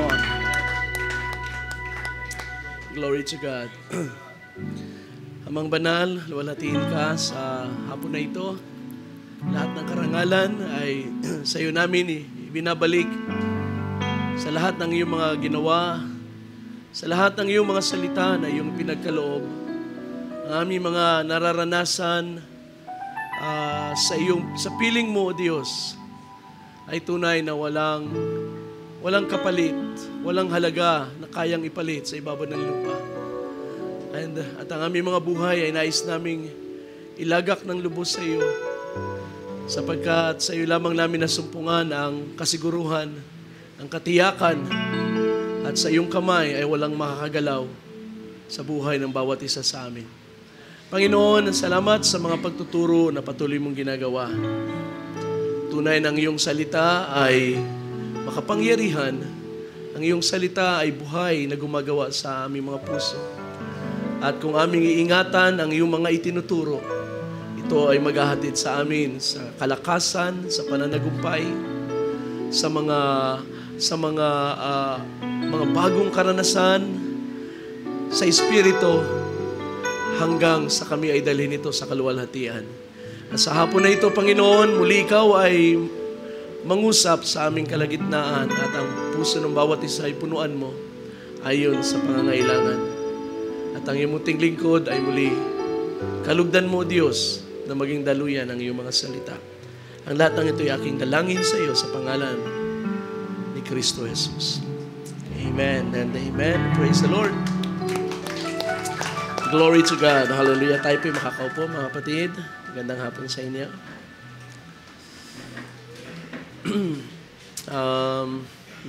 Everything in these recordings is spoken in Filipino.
on. Glory to God. Amang banal, luwalhatiin ka sa hapon na ito. Lahat ng karangalan ay sa iyo namin ibinabalik. Sa lahat ng iyong mga ginawa, sa lahat ng iyong mga salita na iyong pinagkaloob, ang aming mga nararanasan sa piling mo, O Diyos, ay tunay na walang kapalit, walang halaga na kayang ipalit sa ibabaw ng lupa. At ang aming mga buhay ay nais naming ilagak ng lubos sa iyo, sapagkat sa iyo lamang namin nasumpungan ang kasiguruhan, ang katiyakan, at sa iyong kamay ay walang makakagalaw sa buhay ng bawat isa sa amin. Panginoon, salamat sa mga pagtuturo na patuloy mong ginagawa. Tunay ng iyong salita ay makapangyarihan. Ang iyong salita ay buhay na gumagawa sa aming mga puso. At kung aming iingatan ang iyong mga itinuturo, ito ay maghahatid sa amin sa kalakasan, sa pananagumpay, sa mga bagong karanasan sa Espiritu, hanggang sa kami ay dalhin ito sa kaluwalhatian. At sa hapon na ito, Panginoon, muli ikaw ay mangusap sa aming kalagitnaan at ang puso ng bawat isa ay punuan mo ayon sa pangangailangan. At ang iyong munting lingkod ay muli kalugdan mo, Diyos, na maging daluyan ang iyong mga salita. Ang lahat ng ito ay aking dalangin sa iyo sa pangalan ni Kristo Jesus. Amen and amen. Praise the Lord. Glory to God. Hallelujah. Tayo po makakaupo, mga kapatid. Magandang hapon sa inyo.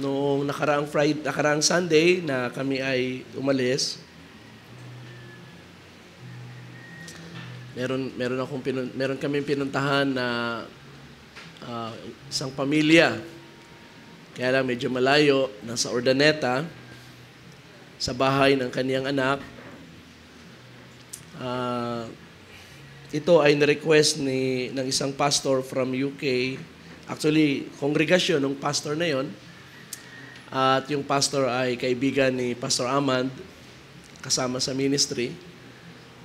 Noong nakaraang Sunday na kami ay umalis, meron kaming pinuntahan na isang pamilya. Kaya lang medyo malayo, nasa Urdaneta, sa bahay ng kaniyang anak. Ito ay na-request ng isang pastor from UK. Actually, kongregasyon ng pastor na yon. At yung pastor ay kaibigan ni Pastor Amand, kasama sa ministry.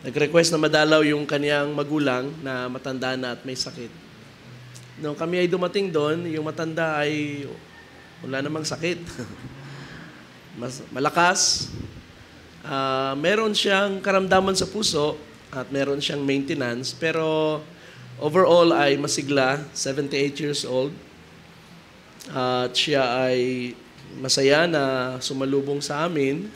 Nag-request na madalaw yung kaniyang magulang na matanda na at may sakit. Nung kami ay dumating doon, yung matanda ay wala namang sakit. Malakas. Meron siyang karamdaman sa puso at meron siyang maintenance, pero overall ay masigla, 78 years old. At siya ay masaya na sumalubong sa amin.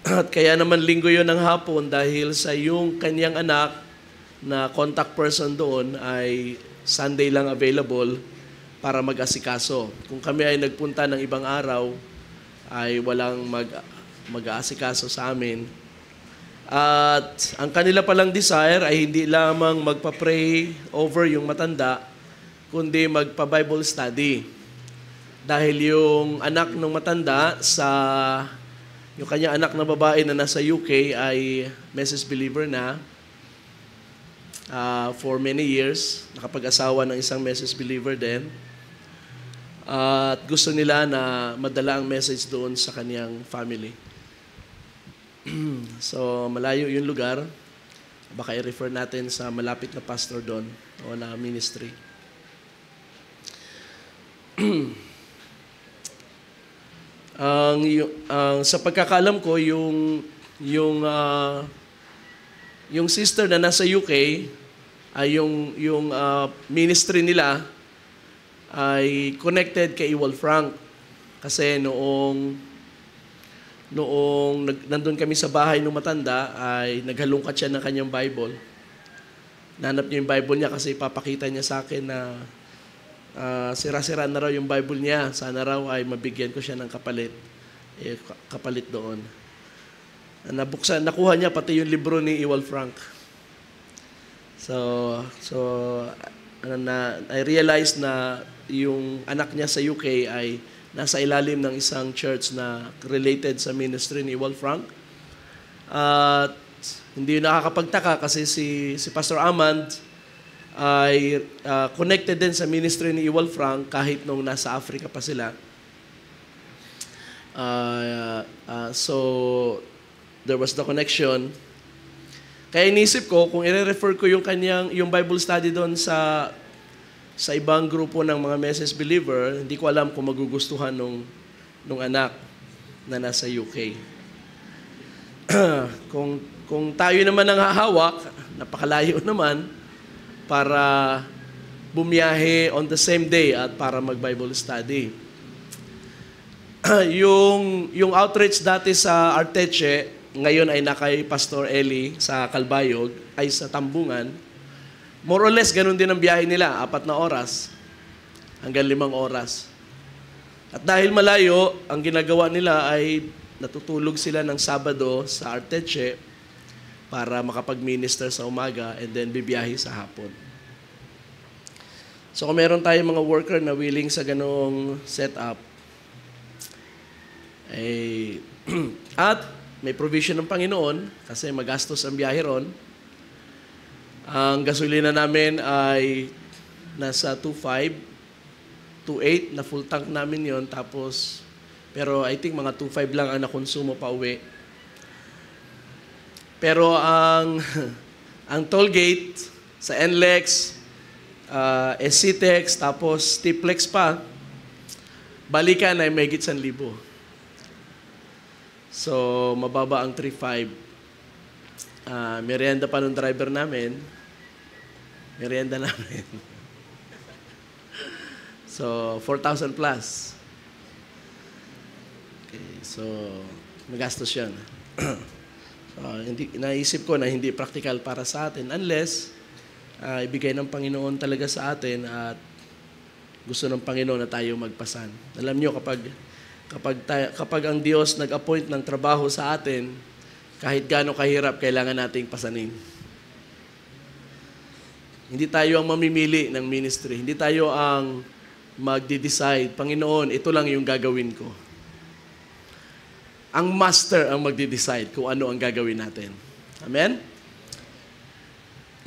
At kaya naman linggo yun ng hapon dahil sa yung kanyang anak na contact person doon ay Sunday lang available para mag-asikaso. Kung kami ay nagpunta ng ibang araw, ay walang mag-aasikaso sa amin. At ang kanila palang desire ay hindi lamang magpa-pray over yung matanda, kundi magpa-Bible study. Dahil yung anak ng matanda yung kanya anak na babae na nasa UK ay Mrs. Believer na for many years. Nakapag-asawa ng isang Mrs. Believer din. At gusto nila na madala ang message doon sa kaniyang family. So, malayo yung lugar. Baka i-refer natin sa malapit na pastor doon o na ministry. Sa pagkakaalam ko, yung sister na nasa UK, ay yung ministry nila ay connected kay Ewald Frank. Kasi noong nandun kami sa bahay ng matanda, ay naghalungkat siya ng kanyang Bible. Nanap niya yung Bible niya kasi papakita niya sa akin na sira-sira na raw yung Bible niya. Sana raw ay mabigyan ko siya ng kapalit. Kapalit doon. Nakuha niya pati yung libro ni Ewald Frank. I realized na yung anak niya sa UK ay nasa ilalim ng isang church na related sa ministry ni Ewald Frank. At hindi nakakapagtaka kasi si Pastor Amand ay connected din sa ministry ni Ewald Frank kahit nung nasa Africa pa sila. So, there was the connection. Kaya inisip ko, kung i-refer ko yung Bible study doon sa ibang grupo ng mga message believer, hindi ko alam kung magugustuhan nung anak na nasa UK. kung tayo naman ang hahawak, napakalayo naman, para bumiyahe on the same day at para mag-Bible study. yung outreach dati sa Arteche, ngayon ay nakay Pastor Eli sa Calbayog, ay sa Tambungan. More or less, ganun din ang biyahe nila, 4 na oras hanggang 5 oras. At dahil malayo, ang ginagawa nila ay natutulog sila ng Sabado sa Arteche para makapag-minister sa umaga and then bibiyahe sa hapon. So kung meron tayong mga worker na willing sa ganong setup, at may provision ng Panginoon kasi magastos ang biyahe ron. Ang gasolina namin ay nasa 2.5, 2.8 na full tank namin yon. Tapos, pero I think mga 2.5 lang ang nakonsumo pa uwi. Pero ang toll gate sa NLEX, SCTEX, tapos Tiplex pa, balikan ay may higit 1,000. So, mababa ang 3.5. Merienda pa ng driver namin. Merienda namin. So, 4,000 plus. Okay, so, magastos yan. So, naisip ko na hindi practical para sa atin unless ibigay ng Panginoon talaga sa atin at gusto ng Panginoon na tayo magpasan. Alam nyo, kapag ang Diyos nag-appoint ng trabaho sa atin, kahit gaano kahirap, kailangan nating pasanin. Hindi tayo ang mamimili ng ministry. Hindi tayo ang magde-decide, Panginoon, ito lang yung gagawin ko. Ang master ang magde-decide kung ano ang gagawin natin. Amen?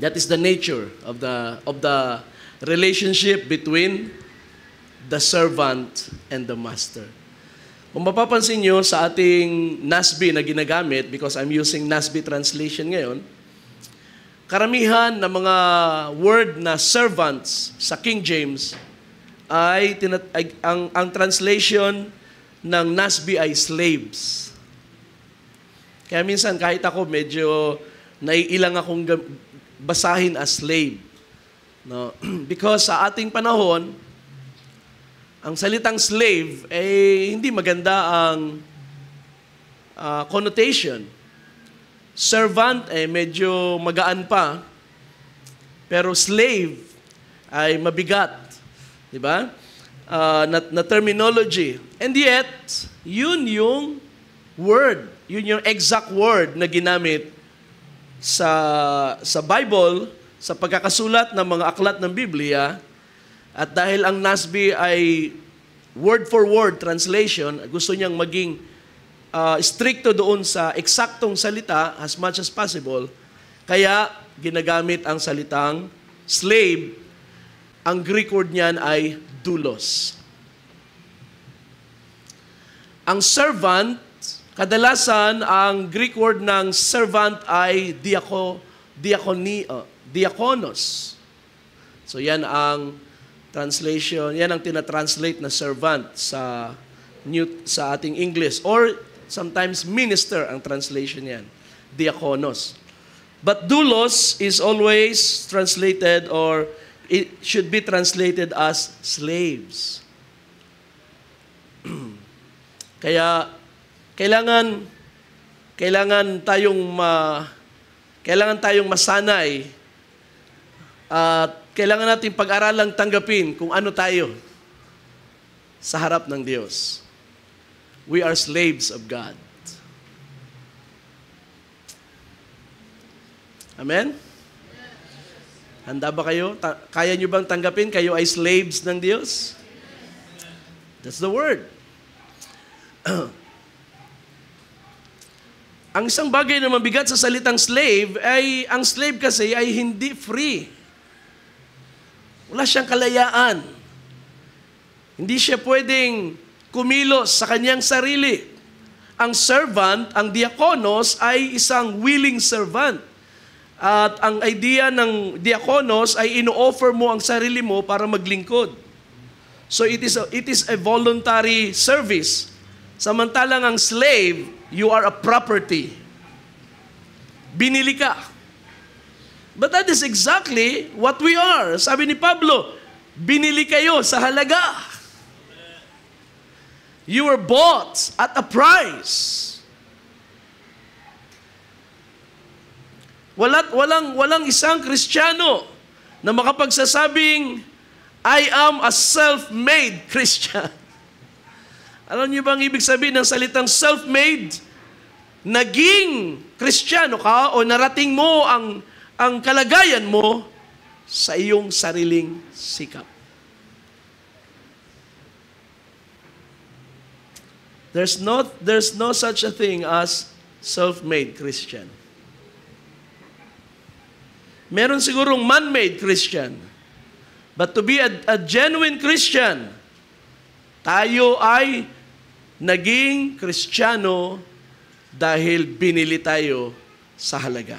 That is the nature of the relationship between the servant and the master. Kung mapapansin nyo sa ating NASB na ginagamit, because I'm using NASB translation ngayon, karamihan ng mga word na servants sa King James ay ang translation ng NASB ay slaves. Kaya minsan kahit ako medyo naiilang akong basahin as slave. No? Because sa ating panahon, ang salitang slave hindi maganda ang connotation. Servant medyo magaan pa, pero slave ay mabigat, di ba? Na terminology. And yet, yun yung word, yun yung exact word na ginamit sa Bible, sa pagkakasulat ng mga aklat ng Biblia. At dahil ang NASB ay word for word translation, gusto niyang maging stricto doon sa eksaktong salita as much as possible, kaya ginagamit ang salitang slave. Ang Greek word niyan ay doulos. Ang servant, kadalasan ang Greek word ng servant ay diakonos. So yan ang translation, yan ang tinatranslate na servant sa ating English. Or sometimes minister ang translation yan. Diakonos. But doulos is always translated, or it should be translated as slaves. Kaya kailangan tayong masanay at kailangan natin pag-aralang tanggapin kung ano tayo sa harap ng Diyos. We are slaves of God. Amen? Handa ba kayo? Kaya nyo bang tanggapin kayo ay slaves ng Diyos? That's the word. Ang isang bagay na mabigat sa salitang slave ay, ang slave kasi ay hindi free. Wala siyang kalayaan. Hindi siya pwedeng kumilos sa kanyang sarili. Ang servant, ang diakonos, ay isang willing servant. At ang idea ng diakonos ay ino-offer mo ang sarili mo para maglingkod. So it is a voluntary service. Samantalang ang slave, you are a property. Binili ka. But that is exactly what we are. Sabi ni Pablo, binili kayo sa halaga. You were bought at a price. Walang isang Kristiyano na makapagsasabing, I am a self-made Christian. Alam niyo ba ang ibig sabihin ng salitang self-made? Naging Kristiyano ka o narating mo ang kalagayan mo sa iyong sariling sikap. There's no such a thing as self-made Christian. Meron sigurong man-made Christian. But to be a genuine Christian, tayo ay naging Kristiyano dahil binili tayo sa halaga.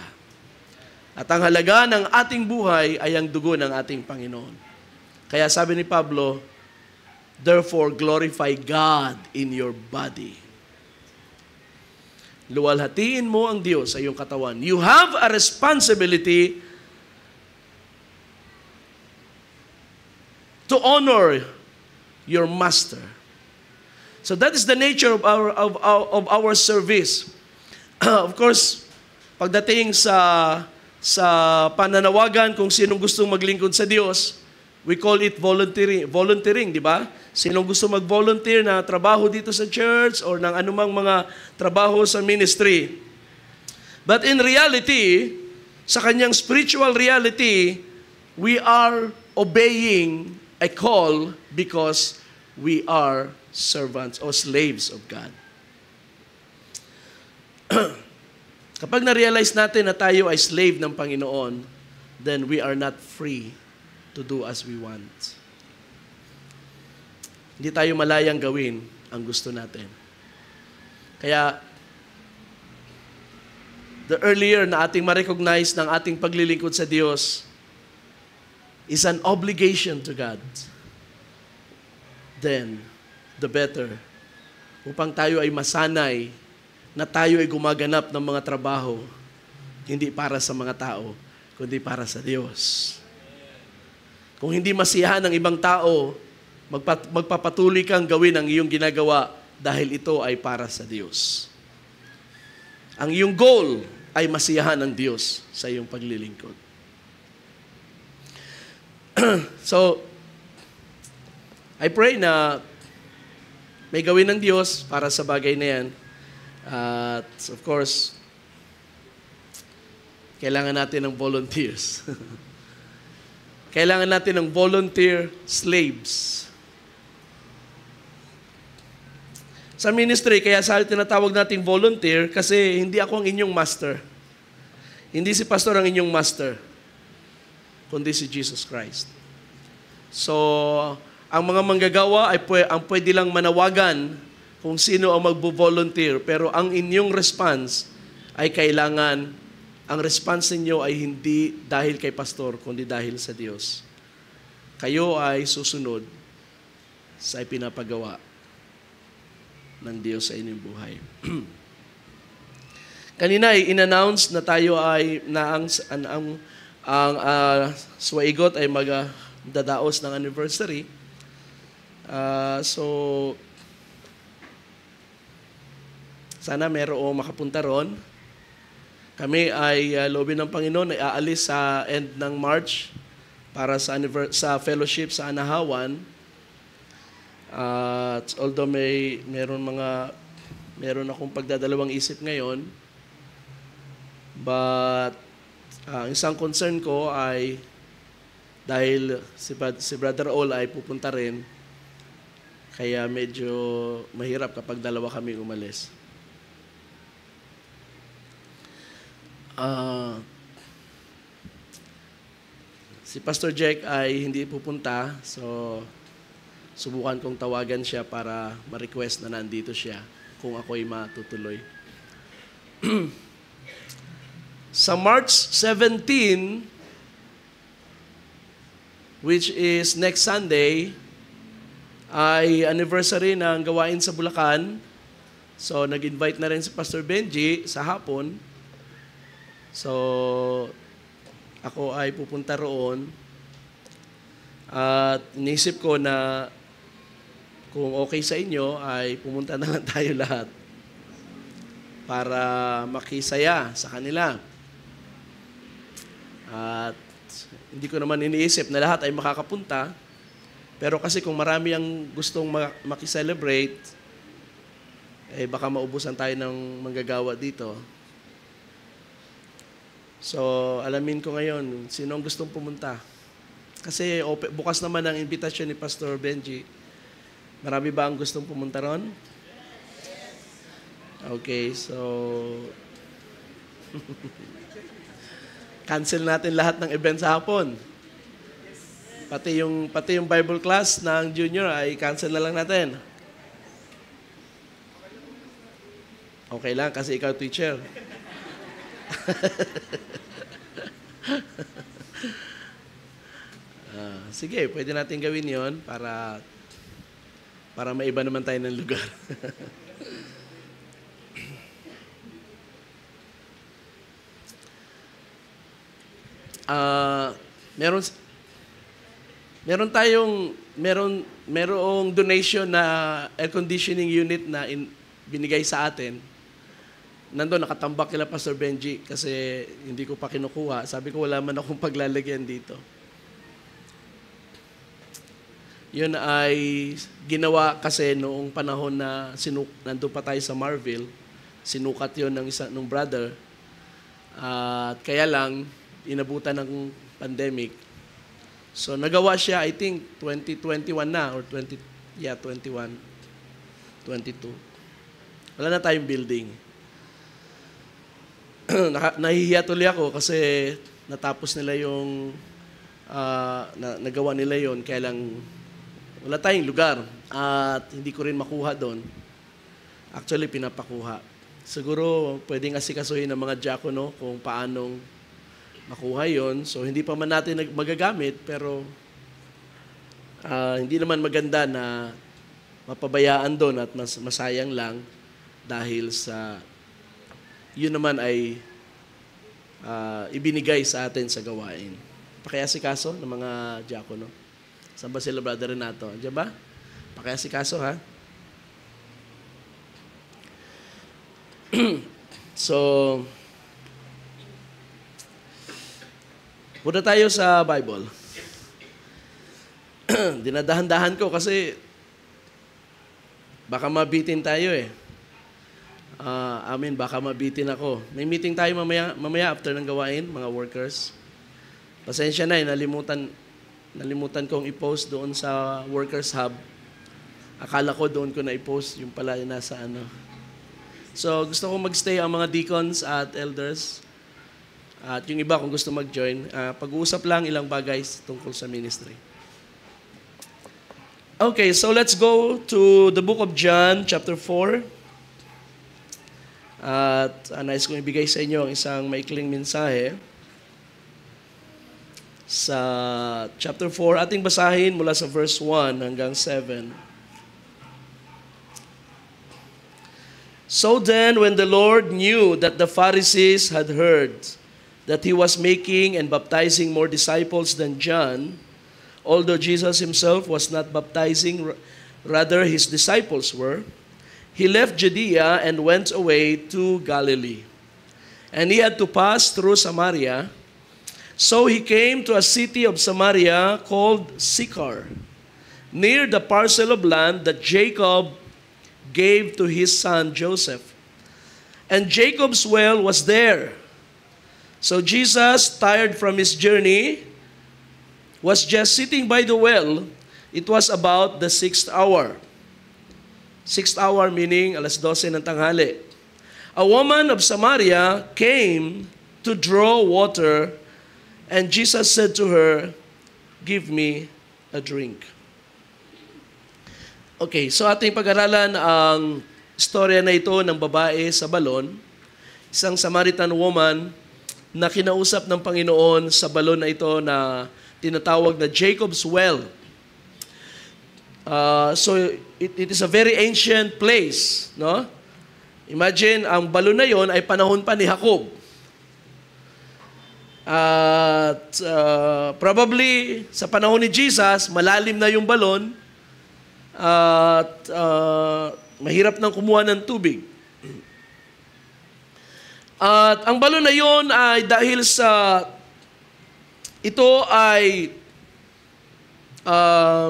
At ang halaga ng ating buhay ay ang dugo ng ating Panginoon. Kaya sabi ni Pablo, therefore, glorify God in your body. Luwalhatiin mo ang Diyos sa iyong katawan. You have a responsibility to honor your master. So that is the nature of our service. Of course, pagdating sa pananawagan kung sinong gustong maglingkod sa Diyos, we call it volunteering, di ba? Sinong gusto mag-volunteer na trabaho dito sa church or ng anumang mga trabaho sa ministry. But in reality, sa kanyang spiritual reality, we are obeying a call because we are servants or slaves of God. Kapag na-realize natin na tayo ay slave ng Panginoon, then we are not free to do as we want. Hindi tayo malayang gawin ang gusto natin. Kaya, the earlier na ating ma-recognize ng ating paglilingkod sa Diyos is an obligation to God, then the better. Upang tayo ay masanay na tayo ay gumaganap ng mga trabaho hindi para sa mga tao, kundi para sa Diyos. Kung hindi masiyahan ng ibang tao, magpapatuloy kang gawin ang iyong ginagawa dahil ito ay para sa Diyos. Ang iyong goal ay masiyahan ng Diyos sa iyong paglilingkod. So, I pray na may gawin ng Diyos para sa bagay na yan. At of course, kailangan natin ng volunteers. Kailangan natin ng volunteer slaves. Sa ministry, kaya sa tinatawag nating volunteer kasi hindi ako ang inyong master. Hindi si pastor ang inyong master, kundi si Jesus Christ. So, ang mga manggagawa ay ang pwede lang manawagan kung sino ang magbo-volunteer. Pero ang inyong response ay kailangan, ang response ninyo ay hindi dahil kay pastor, kundi dahil sa Diyos. Kayo ay susunod sa ipinapagawa ng Diyos sa inyong buhay. Kanina ay in-announce na tayo ay na ang Swaigot ay magdadaos ng anniversary. So sana mayroong makapunta ron. Kami ay loobin ng Panginoon ay aalis sa end ng March para sa fellowship sa Anahawan. Although meron akong pagdadalawang isip ngayon, but isang concern ko ay dahil si Brother Ol ay pupunta rin, kaya medyo mahirap kapag dalawa kami umalis. Si Pastor Jack ay hindi pupunta, so subukan kong tawagan siya para ma-request na nandito siya kung ako'y matutuloy. Sa March 17, which is next Sunday, ay anniversary ng gawain sa Bulacan. So, nag-invite na rin si Pastor Benji sa hapon. So, ako ay pupunta roon. At inisip ko na kung okay sa inyo, ay pumunta na lang tayo lahat para makisaya sa kanila. At hindi ko naman iniisip na lahat ay makakapunta. Pero kasi kung marami ang gustong makiselebrate, eh baka maubusan tayo ng manggagawa dito. So, alamin ko ngayon, sino ang gustong pumunta. Kasi bukas naman ang invitation ni Pastor Benji. Marami ba ang gustong pumunta ron? Okay, so cancel natin lahat ng event sa hapon. Pati yung Bible class ng junior ay cancel na lang natin. Okay lang kasi ikaw teacher. Sige, pwede natin gawin 'yon para maiba naman tayo ng lugar. merong donation na air conditioning unit na binigay sa atin. Nandun, nakatambak kila Pastor Benji kasi hindi ko pa kinukuha. Sabi ko, wala man akong paglalagyan dito. Yun ay ginawa kasi noong panahon na nandun pa tayo sa Marville. Sinukat yun ng brother. At kaya lang, inabutan ng pandemic. So, nagawa siya, I think, 2021 na, or 21, 22. Wala na tayong building. Nahihiya tuloy ako kasi natapos nila yung, nagawa nila yon, kaya lang wala tayong lugar at hindi ko rin makuha doon. Actually, pinapakuha. Siguro, pwedeng asikasuhin ng mga diakono kung paanong makuha yon. So, hindi pa man natin magagamit, pero hindi naman maganda na mapabayaan doon at masayang lang dahil sa yun naman ay ibinigay sa atin sa gawain. Pakiasikaso ng mga diakono. Saan ba sila, Brother Renato? Diyan ba? Pakiasikaso, ha? So, punta tayo sa Bible. Dinadahan-dahan ko kasi baka mabitin tayo eh. Baka mabitin ako. May meeting tayo mamaya after ng gawain, mga workers. Pasensya na nalimutan kong i-post doon sa Workers Hub. Akala ko doon ko na i-post, yung pala nasa ano. So, gusto ko magstay ang mga deacons at elders. At yung iba kung gusto mag-join, pag-uusap lang ilang bagay tungkol sa ministry. Okay, so let's go to the book of John, chapter 4. At nais kong ibigay sa inyo ang isang maikling mensahe. Sa chapter 4, ating basahin mula sa verse 1 hanggang 7. So then, when the Lord knew that the Pharisees had heard that he was making and baptizing more disciples than John, although Jesus himself was not baptizing, rather his disciples were, he left Judea and went away to Galilee. And he had to pass through Samaria. So he came to a city of Samaria called Sychar, near the parcel of land that Jacob gave to his son Joseph. And Jacob's well was there. So Jesus, tired from his journey, was just sitting by the well. It was about the 6th hour. 6th hour meaning alas 12 ng tanghali. A woman of Samaria came to draw water, and Jesus said to her, "Give me a drink." Okay, so ating pag-aralan ang istorya na ito ng babae sa balon, isang Samaritan woman na kinausap ng Panginoon sa balon na ito na tinatawag na Jacob's Well. So it is a very ancient place, no? Imagine, ang balon na yon ay panahon pa ni Jacob. At probably sa panahon ni Jesus, malalim na yung balon at mahirap nang kumuha ng tubig. At ang balon na yon ay dahil sa ito ay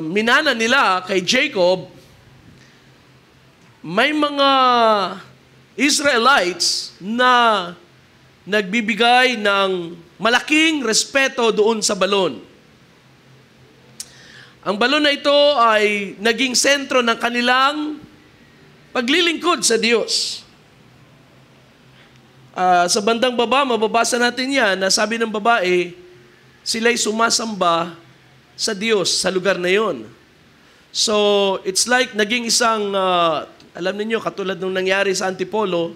minana nila kay Jacob, may mga Israelites na nagbibigay ng malaking respeto doon sa balon. Ang balon na ito ay naging sentro ng kanilang paglilingkod sa Diyos. Sa bandang baba, mababasa natin yan na sabi ng babae, sila'y sumasamba sa Diyos sa lugar na yon. So, it's like naging isang, alam niyo katulad nung nangyari sa Antipolo,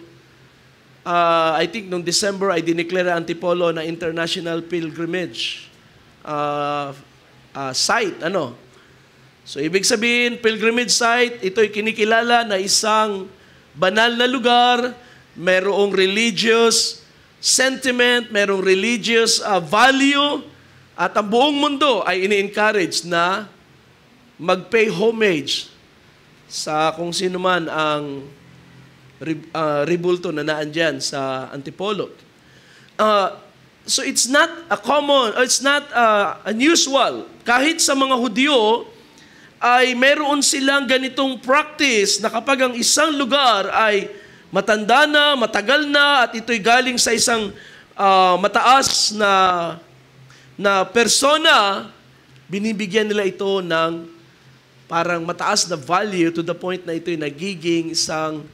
I think nung December ay dineclare Antipolo na international pilgrimage site, ano. So, ibig sabihin, pilgrimage site, ito'y kinikilala na isang banal na lugar, merong religious sentiment, merong religious value, at ang buong mundo ay ini-encourage na mag-pay homage sa kung sino man ang ribulto na naandyan sa Antipolo. So it's not unusual. Kahit sa mga Hudyo, ay meron silang ganitong practice na kapag ang isang lugar ay matanda na, matagal na, at ito'y galing sa isang mataas na persona, binibigyan nila ito ng parang mataas na value to the point na ito'y nagiging isang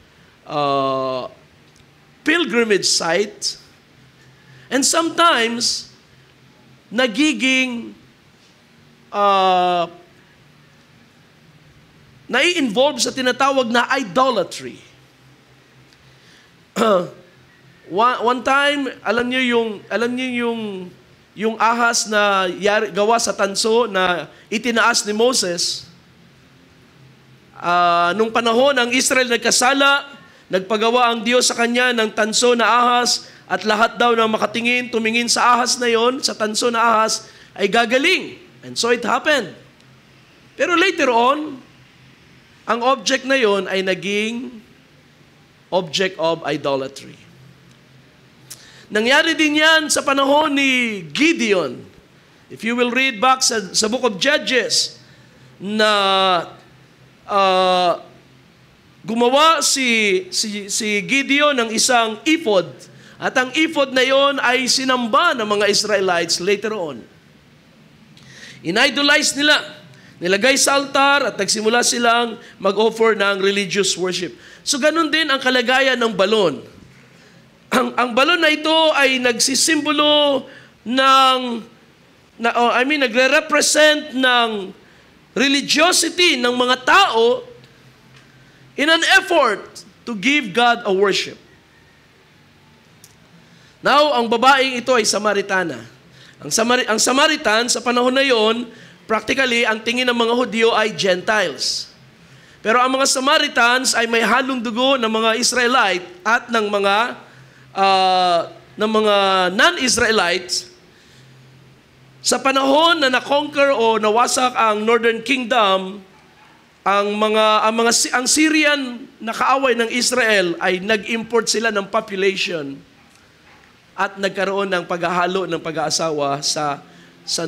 pilgrimage site. And sometimes, nagiging nai-involve sa tinatawag na idolatry. One time, alam niyo yung ahas na gawa sa tanso na itinaas ni Moses. Nung panahon ang Israel nagkasala, nagpagawa ang Diyos sa kanya ng tanso na ahas, at lahat daw na makatingin, tumingin sa ahas na yon, sa tanso na ahas, ay gagaling. And so it happened. Pero later on, ang object na yon ay naging object of idolatry. Nangyari din yan sa panahon ni Gideon. If you will read back sa book of Judges, na gumawa si Gideon ng isang ephod. At ang ephod na yon ay sinamba ng mga Israelites later on. In-idolize nila. Nilagay sa altar at nagsimula silang mag-offer ng religious worship. So ganun din ang kalagayan ng balon. Ang balon na ito ay nagsisimbolo nagre-represent ng religiosity ng mga tao in an effort to give God a worship. Now, ang babaeng ito ay Samaritana. Ang Samaritan sa panahon na yon, practically, ang tingin ng mga Hudyo ay Gentiles. Pero ang mga Samaritans ay may halong dugo ng mga Israelite at ng mga non-Israelites. Sa panahon na na-conquer o nawasak ang Northern Kingdom, ang Syrian na kaaway ng Israel ay nag-import sila ng population at nagkaroon ng paghahalo ng pag-aasawa sa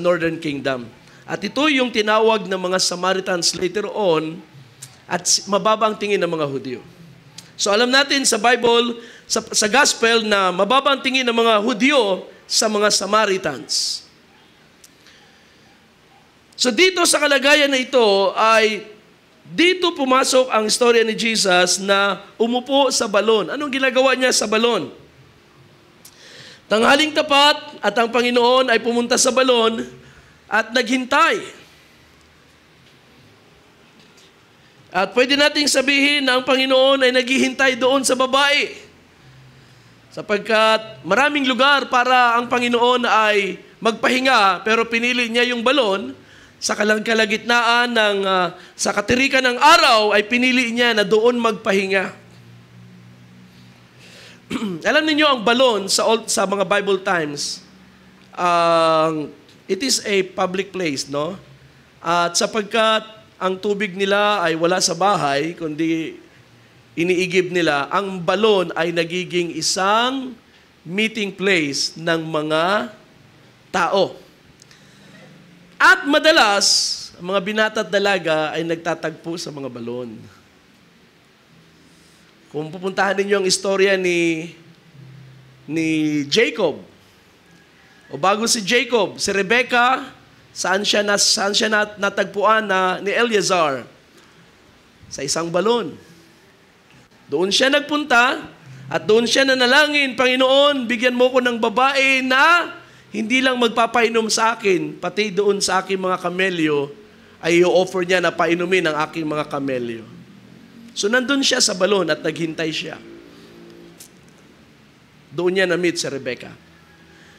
Northern Kingdom. At ito yung tinawag ng mga Samaritans later on at mababa ang tingin ng mga Hudyo. So alam natin sa Bible, sa Gospel na mababa ang tingin ng mga Hudyo sa mga Samaritans. So dito sa kalagayan na ito ay dito pumasok ang istorya ni Jesus na umupo sa balon. Anong ginagawa niya sa balon? Tanghaling tapat at ang Panginoon ay pumunta sa balon at naghintay. At pwede nating sabihin na ang Panginoon ay naghihintay doon sa babae. Sapagkat maraming lugar para ang Panginoon ay magpahinga, pero pinili niya yung balon. Sa kalagitnaan sa katirikan ng araw ay pinili niya na doon magpahinga. Alam niyo ang balon sa mga Bible times, it is a public place, no? At sapagkat ang tubig nila ay wala sa bahay, kundi iniigib nila, ang balon ay nagiging isang meeting place ng mga tao. At madalas, ang mga binata at dalaga ay nagtatagpo sa mga balon. Kung pupuntahan ninyo ang istorya ni Jacob, o bago si Jacob, si Rebecca, saan siya natagpuan ni Eleazar? Sa isang balon. Doon siya nagpunta at doon siya nanalangin, Panginoon, bigyan mo ko ng babae na hindi lang magpapainom sa akin, pati doon sa aking mga kamelyo, ay i-offer niya na painumin ang aking mga kamelyo. So nandun siya sa balon at naghintay siya. Doon niya na-meet si Rebecca.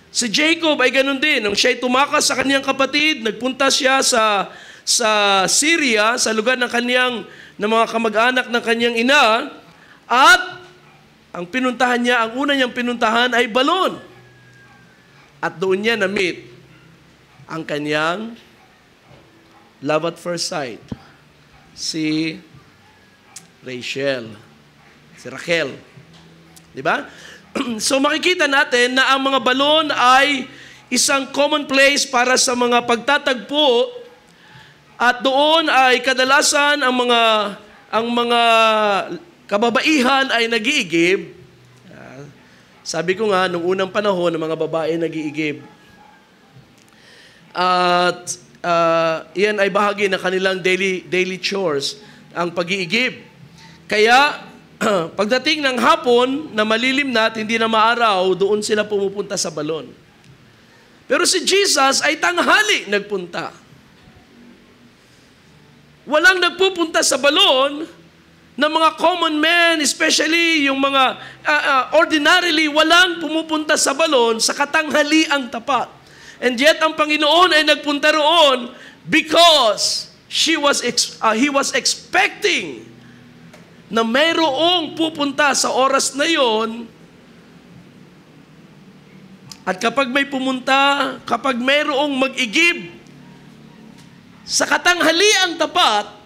Si Jacob ay ganun din. Nung siya'y tumakas sa kanyang kapatid, nagpunta siya sa Syria, sa lugar ng mga kamag-anak ng kanyang ina, at ang una niyang pinuntahan ay balon. At doon niya na-meet ang kanyang love at first sight, si Rachel, si Raquel. Di ba? So makikita natin na ang mga balon ay isang common place para sa mga pagtatagpo, at doon ay kadalasan ang mga kababaihan ay nag-iigib. Sabi ko nga, nung unang panahon, ng mga babae nag-iigib. At iyan ay bahagi ng kanilang daily chores, ang pag-iigib. Kaya, pagdating ng hapon na malilim na at hindi na maaraw, doon sila pumupunta sa balon. Pero si Jesus ay tanghali nagpunta. Walang nagpupunta sa balon na mga common men, especially yung mga ordinarily, walang pumupunta sa balon sa katanghaliang tapat. And yet, ang Panginoon ay nagpunta roon because he was expecting na mayroong pupunta sa oras na yon. At kapag may pumunta, kapag mayroong mag-igib sa katanghaliang tapat,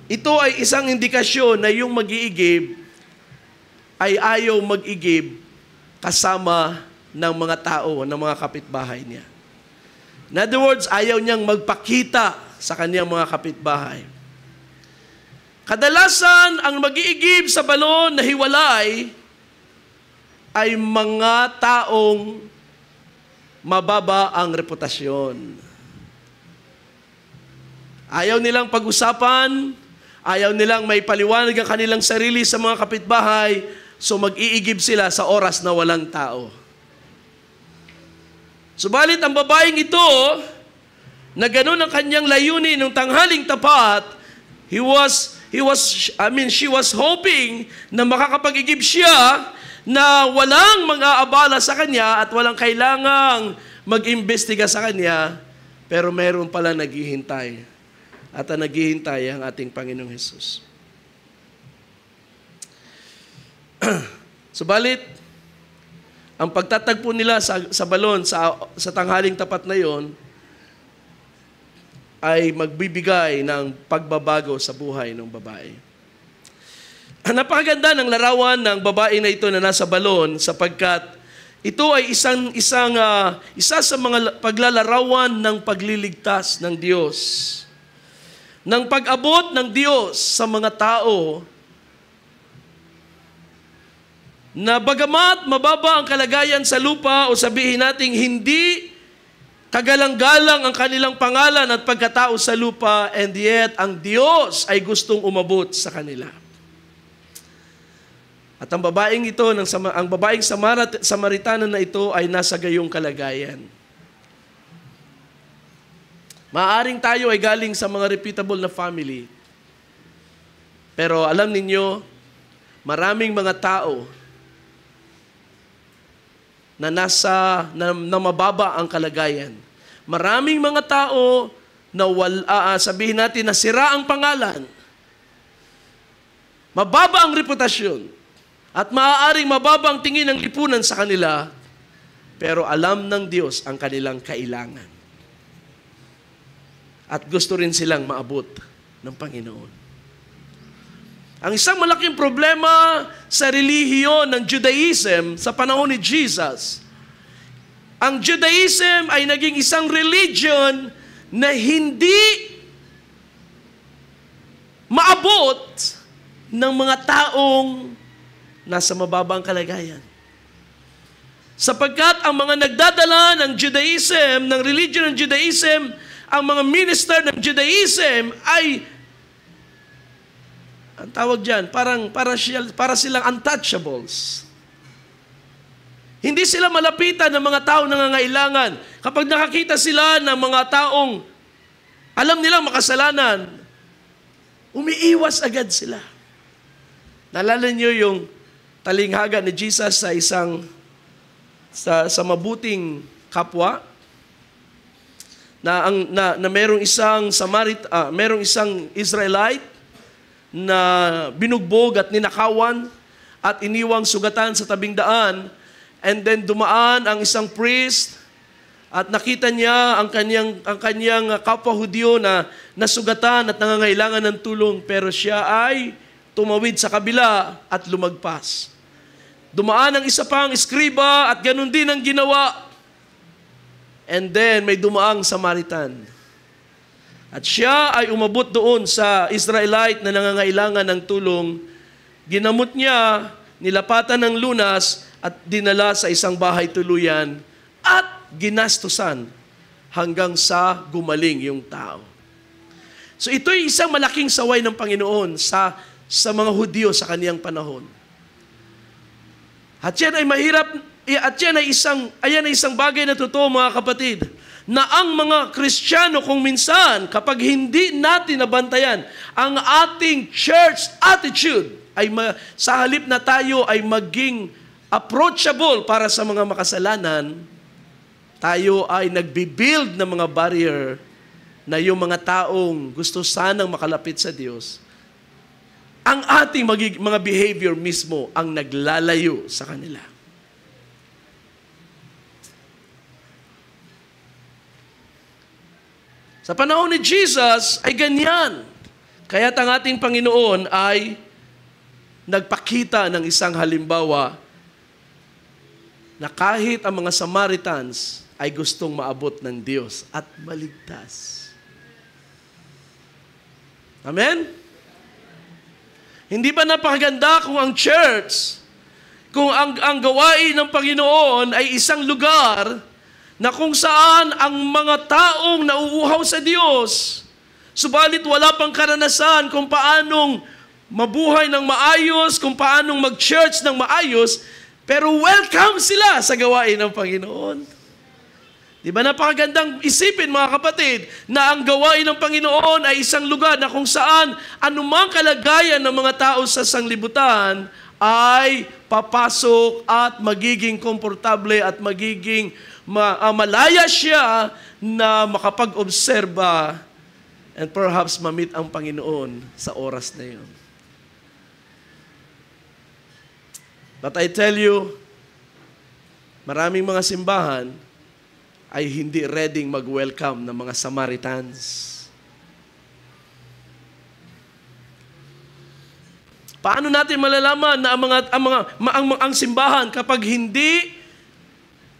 ito ay isang indikasyon na yung mag-iigib ay ayaw mag-igib kasama ng mga tao, ng mga kapitbahay niya. In other words, ayaw niyang magpakita sa kanyang mga kapitbahay. Kadalasan, ang mag-iigib sa balon na hiwalay ay mga taong mababa ang reputasyon. Ayaw nilang pag-usapan, ayaw nilang may paliwanag ang kanilang sarili sa mga kapitbahay, so mag-iigib sila sa oras na walang tao. Subalit ang babaeng ito, na ganun ang kanyang layunin ng tanghaling tapat, she was hoping na makakapag-igib siya na walang mag-aabala sa kanya at walang kailangang mag-imbestiga sa kanya, pero meron pala naghihintay. At ang naghihintay ang ating Panginoong Hesus. Subalit, ang pagtatagpo nila sa balon sa tanghaling tapat na yon ay magbibigay ng pagbabago sa buhay ng babae. Napakaganda ng larawan ng babae na ito na nasa balon sapagkat ito ay isa sa mga paglalarawan ng pagliligtas ng Diyos. Ng pag-abot ng Diyos sa mga tao na bagamat mababa ang kalagayan sa lupa o sabihin nating hindi kagalang-galang ang kanilang pangalan at pagkatao sa lupa, and yet ang Diyos ay gustong umabot sa kanila. At ang babaeng ito, ang babaeng Samaritana na ito ay nasa gayong kalagayan. Maaaring tayo ay galing sa mga reputable na family. Pero alam ninyo, maraming mga tao na mababa ang kalagayan. Maraming mga tao na sabihin natin na sira ang pangalan. Mababa ang reputasyon. At maaaring mababa ang tingin ng lipunan sa kanila. Pero alam ng Diyos ang kanilang kailangan. At gusto rin silang maabot ng Panginoon. Ang isang malaking problema sa relihiyon ng Judaism sa panahon ni Jesus, ang Judaism ay naging isang religion na hindi maabot ng mga taong nasa mababang kalagayan. Sapagkat ang mga nagdadala ng Judaism, ng religion ng Judaism, ang mga minister ng Judaism ay, ang tawag dyan, para silang untouchables. Hindi sila malapitan ng mga taong nangangailangan. Kapag nakakita sila ng mga taong alam nilang makasalanan, umiiwas agad sila. Naalala niyo yung talinghaga ni Jesus sa sa mabuting kapwa? Na merong isang Israelite na binugbog at ninakawan at iniwang sugatan sa tabing daan, and then dumaan ang isang priest at nakita niya ang kanyang kapwa Hudyo na nasugatan at nangangailangan ng tulong, pero siya ay tumawid sa kabila at lumagpas. Dumaan ang isa pang eskriba at ganun din ang ginawa. And then may dumaang Samaritan. At siya ay umabot doon sa Israelite na nangangailangan ng tulong. Ginamot niya, nilapatan ng lunas at dinala sa isang bahay tuluyan at ginastusan hanggang sa gumaling yung tao. So ito'y isang malaking saway ng Panginoon sa mga Hudyo sa kaniyang panahon. At yan ay mahirap. At yan ay isang bagay na totoo, mga kapatid, na ang mga Kristiyano kung minsan, kapag hindi natin nabantayan ang ating church attitude, ay sa halip na tayo ay maging approachable para sa mga makasalanan, tayo ay nagbibuild ng mga barrier na yung mga taong gusto sanang makalapit sa Diyos, ang ating mga behavior mismo ang naglalayo sa kanila. Sa panahon ni Jesus ay ganyan. Kaya't ang ating Panginoon ay nagpakita ng isang halimbawa na kahit ang mga Samaritans ay gustong maabot ng Diyos at maligtas. Amen? Hindi ba napakaganda kung ang church, kung ang gawain ng Panginoon ay isang lugar na kung saan ang mga taong nauuhaw sa Diyos, subalit wala pang karanasan kung paanong mabuhay ng maayos, kung paanong mag-church ng maayos, pero welcome sila sa gawain ng Panginoon. Di ba napakagandang isipin, mga kapatid, na ang gawain ng Panginoon ay isang lugar na kung saan anumang kalagayan ng mga tao sa sanglibutan ay papasok at magiging komportable at magiging malaya siya na makapag-obserba and perhaps ma-meet ang Panginoon sa oras na yun. But I tell you, maraming mga simbahan ay hindi ready mag-welcome ng mga Samaritans. Paano natin malalaman na ang simbahan kapag hindi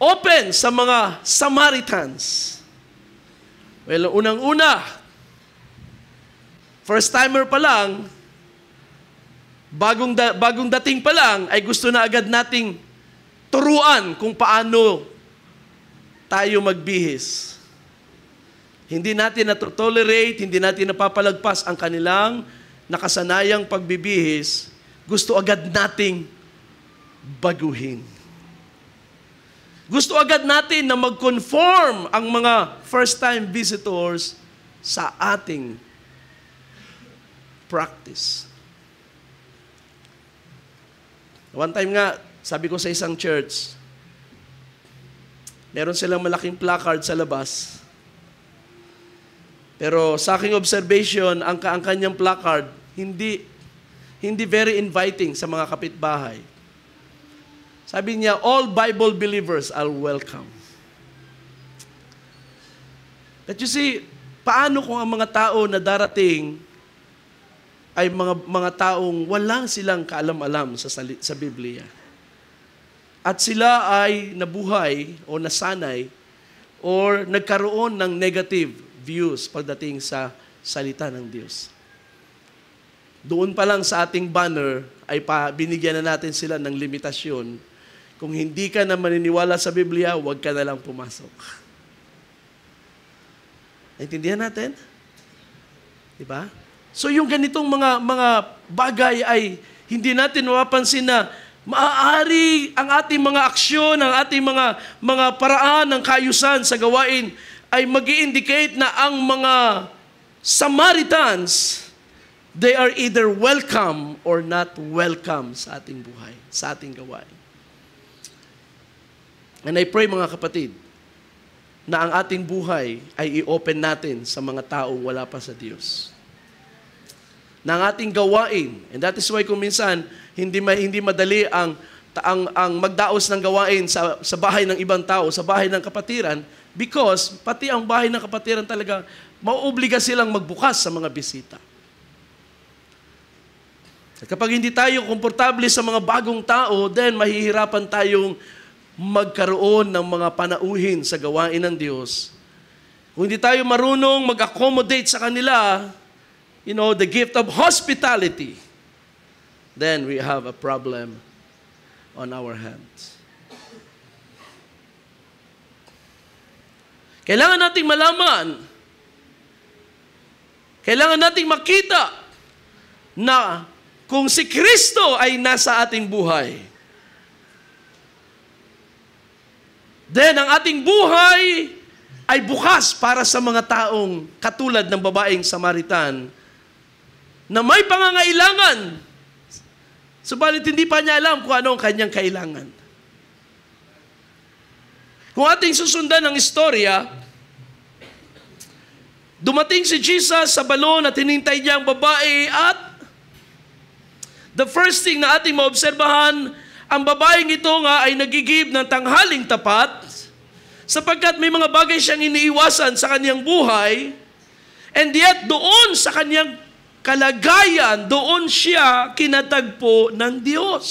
open sa mga Samaritans? Well, unang-una, first-timer pa lang, bagong dating pa lang, ay gusto na agad nating turuan kung paano tayo magbihis. Hindi natin na-tolerate, hindi natin napapalagpas ang kanilang nakasanayang pagbibihis. Gusto agad nating baguhin. Gusto agad natin na mag-conform ang mga first-time visitors sa ating practice. One time nga, sabi ko sa isang church, meron silang malaking placard sa labas. Pero sa aking observation, ang kanyang placard, hindi very inviting sa mga kapitbahay. Sabi niya, all Bible believers are welcome. But you see, paano kung ang mga tao na darating ay mga taong walang silang kaalam-alam sa Biblia? At sila ay nabuhay o nasanay or nagkaroon ng negative views pagdating sa salita ng Diyos. Doon pa lang sa ating banner ay binigyan na natin sila ng limitasyon. Kung hindi ka na maniniwala sa Biblia, huwag ka na lang pumasok. Naintindihan natin? Diba? So yung ganitong mga bagay ay hindi natin mapapansin na maaari ang ating mga aksyon, ang ating mga paraan ng kaayusan sa gawain ay mag-i-indicate na ang mga Samaritans, they are either welcome or not welcome sa ating buhay, sa ating gawain. And I pray mga kapatid, na ang ating buhay ay i-open natin sa mga taong wala pa sa Diyos. Na ang ating gawain, and that is why kung minsan, hindi madali ang magdaos ng gawain sa bahay ng ibang tao, sa bahay ng kapatiran, because pati ang bahay ng kapatiran talaga, mauobliga silang magbukas sa mga bisita. At kapag hindi tayo komportable sa mga bagong tao, then mahihirapan tayong magkaroon ng mga panauhin sa gawain ng Diyos. Kung hindi tayo marunong mag-accommodate sa kanila, the gift of hospitality, then we have a problem on our hands. Kailangan nating malaman, kailangan nating makita na kung si Kristo ay nasa ating buhay, then ang ating buhay ay bukas para sa mga taong katulad ng babaeng Samaritan na may pangangailangan, subalit hindi pa niya alam kung ano ang kanyang kailangan. Kung ating susundan ang istorya, dumating si Jesus sa balon at hinintay niya ang babae at the first thing na ating maobserbahan, ang babaeng ito nga ay nagigib ng tanghaling tapat sapagkat may mga bagay siyang iniiwasan sa kanyang buhay, and yet doon sa kanyang kalagayan, doon siya kinatagpo ng Diyos.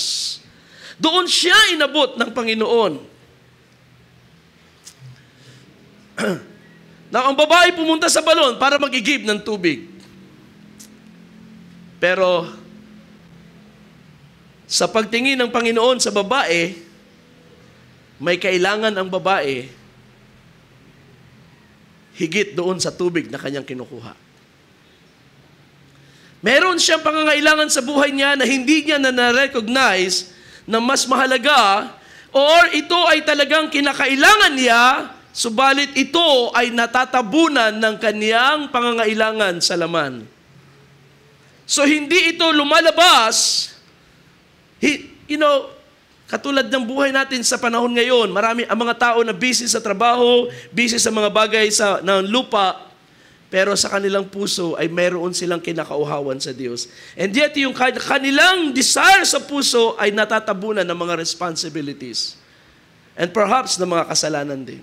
Doon siya inabot ng Panginoon. Na ang babae pumunta sa balon para mag-igib ng tubig. Pero sa pagtingin ng Panginoon sa babae, may kailangan ang babae higit doon sa tubig na kanyang kinukuha. Meron siyang pangangailangan sa buhay niya na hindi niya na-recognize na mas mahalaga or ito ay talagang kinakailangan niya, subalit ito ay natatabunan ng kaniyang pangangailangan sa laman. So hindi ito lumalabas. Katulad ng buhay natin sa panahon ngayon, marami ang mga tao na busy sa trabaho, busy sa mga bagay ng lupa, pero sa kanilang puso ay mayroon silang kinakauhawan sa Diyos. And yet, yung kanilang desire sa puso ay natatabunan ng mga responsibilities. And perhaps ng mga kasalanan din.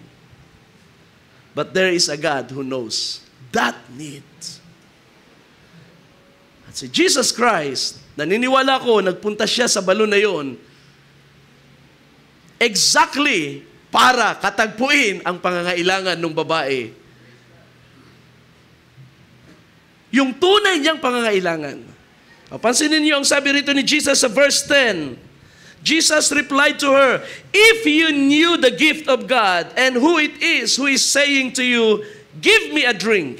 But there is a God who knows that need. At si Jesus Christ, naniniwala ko, nagpunta siya sa balon na yon exactly para katagpuin ang pangangailangan ng babae. Yung tunay niyang pangangailangan. Pansinin niyo ang sabi rito ni Jesus sa verse 10. Jesus replied to her, "If you knew the gift of God and who it is who is saying to you, 'Give me a drink,'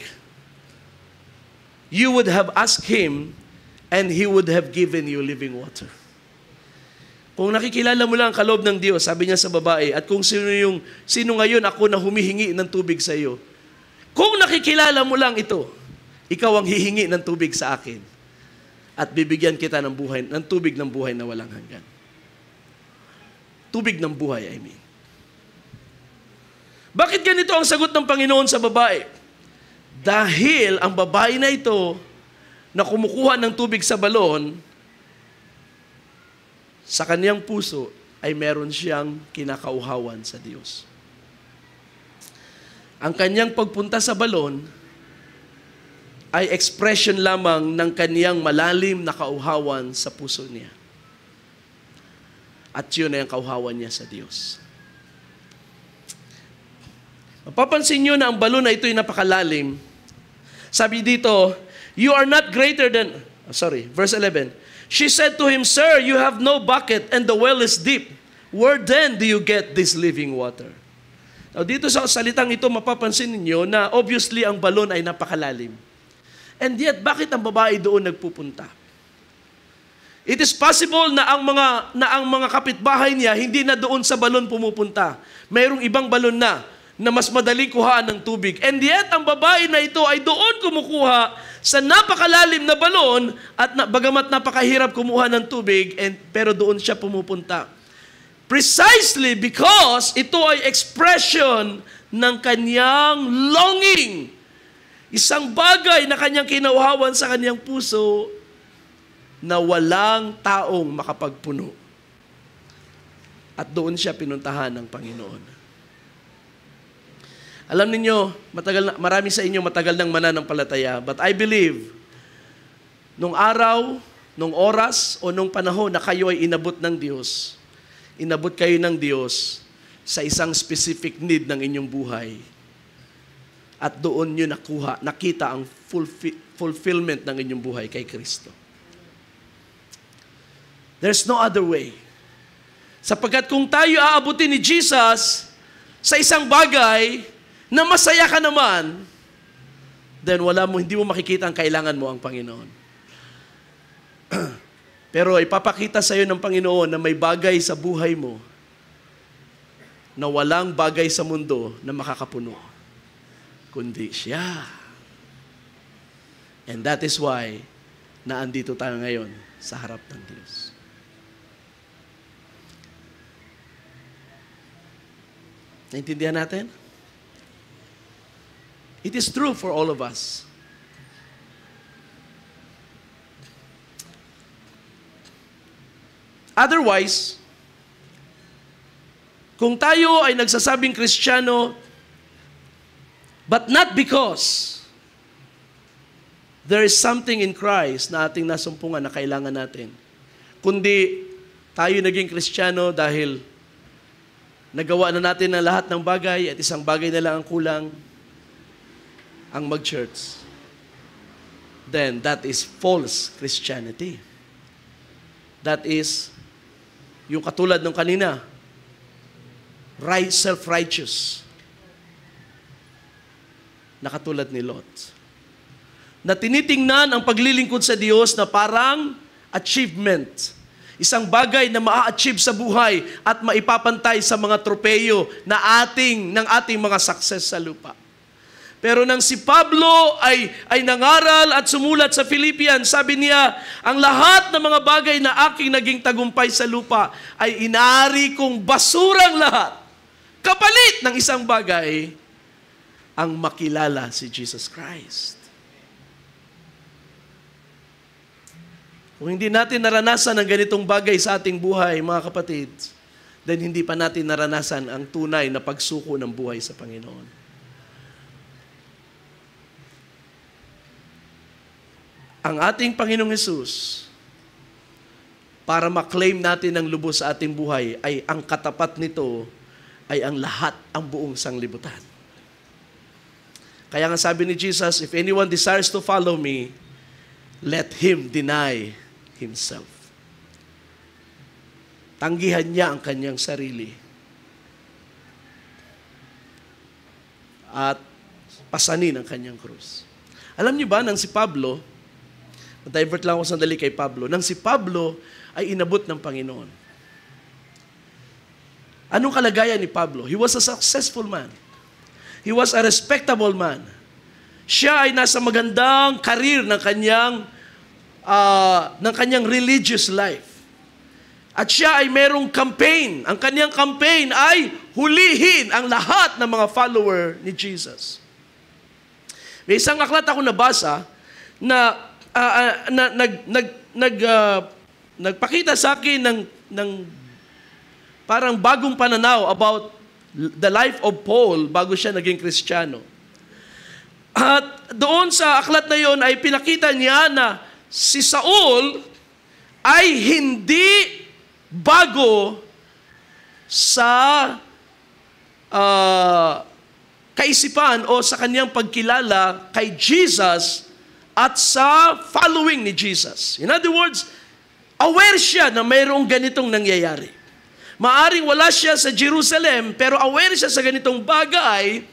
you would have asked him and he would have given you living water." Kung nakikilala mo lang ang kaloob ng Diyos, sabi niya sa babae, at kung sino ngayon ako na humihingi ng tubig sa iyo, Kung nakikilala mo lang ito, ikaw ang hihingi ng tubig sa akin at bibigyan kita ng buhay, ng tubig ng buhay na walang hanggan. Tubig ng buhay, I mean. Bakit ganito ang sagot ng Panginoon sa babae? Dahil ang babae na ito na kumukuha ng tubig sa balon, sa kaniyang puso ay meron siyang kinakauhawan sa Diyos. Ang kanyang pagpunta sa balon ay expression lamang ng kaniyang malalim na kauhawan sa puso niya. At yun ay ang kauhawan niya sa Diyos. Mapapansin nyo na ang balon na ito ay napakalalim. Sabi dito, you are not greater than, verse 11. She said to him, Sir, you have no bucket and the well is deep. Where then do you get this living water? Now, dito sa salitang ito, mapapansin niyo na obviously ang balon ay napakalalim. And yet, bakit ang babae doon nagpupunta? It is possible na ang mga kapitbahay niya hindi na doon sa balon pumupunta. Mayroong ibang balon na mas madaling kuhaan ng tubig. And yet, ang babae na ito ay doon kumukuha sa napakalalim na balon at bagamat napakahirap kumuha ng tubig, pero doon siya pumupunta. Precisely because ito ay expression ng kanyang longing. Isang bagay na kanyang kinauhawan sa kanyang puso na walang taong makapagpuno. At doon siya pinuntahan ng Panginoon. Alam niyo, marami sa inyo matagal nang mananampalataya, but I believe, nung araw, nung oras, o nung panahon na kayo ay inabot kayo ng Diyos sa isang specific need ng inyong buhay. At doon nyo nakita ang fulfillment ng inyong buhay kay Kristo. There's no other way. Sapagkat kung tayo aabutin ni Jesus sa isang bagay na masaya ka naman, then hindi mo makikita ang kailangan mo ang Panginoon. Pero ipapakita sa iyo ng Panginoon na may bagay sa buhay mo na walang bagay sa mundo na makakapuno, kundi siya. And that is why naandito tayo ngayon sa harap ng Diyos. Naintindihan natin? It is true for all of us. Otherwise, kung tayo ay nagsasabing Kristiyano, but not because there is something in Christ na ating nasumpungan na kailangan natin, kundi tayo naging Kristiyano dahil nagawa na natin ang lahat ng bagay at isang bagay na lang ang kulang, ang mag-church, then that is false Christianity. That is yung katulad ng kanina, self-righteous, na katulad ni Lot, na tinitingnan ang paglilingkod sa Diyos na parang achievement, isang bagay na maa-achieve sa buhay at maipapantay sa mga tropeyo ng ating mga success sa lupa. Pero nang si Pablo ay nangaral at sumulat sa Philippians, sabi niya, ang lahat ng mga bagay na aking naging tagumpay sa lupa ay inari kong basurang lahat. Kapalit ng isang bagay, ang makilala si Jesus Christ. Kung hindi natin naranasan ang ganitong bagay sa ating buhay, mga kapatid, then hindi pa natin naranasan ang tunay na pagsuko ng buhay sa Panginoon. Ang ating Panginoong Hesus, para maklaim natin ang lubos sa ating buhay, ay ang katapat nito ay ang lahat, ang buong sanglibutan. Kaya nga sabi ni Jesus, if anyone desires to follow me, let him deny himself. Tanggihan niya ang kanyang sarili. At pasanin ang kanyang krus. Alam niyo ba, nang si Pablo, divert lang ako sandali kay Pablo, nang si Pablo ay inabot ng Panginoon. Anong kalagayan ni Pablo? He was a successful man. He was a respectable man. Siya ay nasa magandang career ng kanyang religious life. At siya ay merong campaign. Ang kanyang campaign ay hulihin ang lahat ng mga follower ni Jesus. May isang aklat ako nabasa na nagpakita sa akin ng parang bagong pananaw about the life of Paul bago siya naging Kristiyano. At doon sa aklat na yon ay pinakita niya na si Saul ay hindi bago sa kaisipan o sa kanyang pagkilala kay Jesus at sa following ni Jesus. In other words, aware siya na mayroong ganitong nangyayari. Maaring wala siya sa Jerusalem, pero aware siya sa ganitong bagay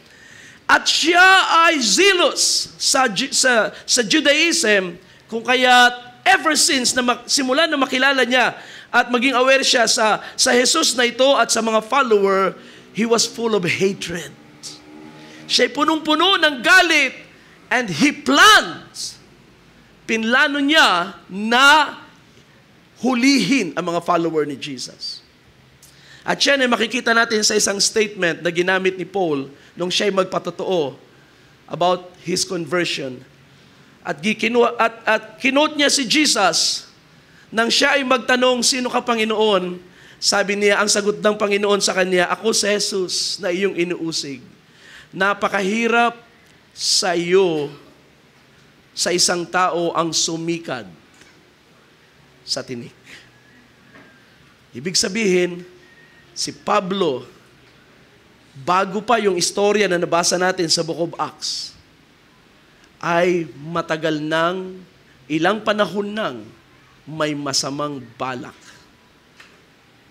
at siya ay zealous sa Judaism, kung kaya ever since simula na makilala niya at maging aware siya sa Jesus na ito at sa mga follower, he was full of hatred. Siya'y punong-puno ng galit and he pinlano niya na hulihin ang mga follower ni Jesus. At yan ay makikita natin sa isang statement na ginamit ni Paul nung siya'y magpatotoo about his conversion. At kinote niya si Jesus nang siya ay magtanong, sino ka Panginoon? Sabi niya, ang sagot ng Panginoon sa kanya, ako si Jesus na iyong inuusig. Napakahirap sa iyo sa isang tao ang sumikad sa tinik. Ibig sabihin, si Pablo, bago pa yung istorya na nabasa natin sa Book of Acts, ay matagal nang, ilang panahon nang may masamang balak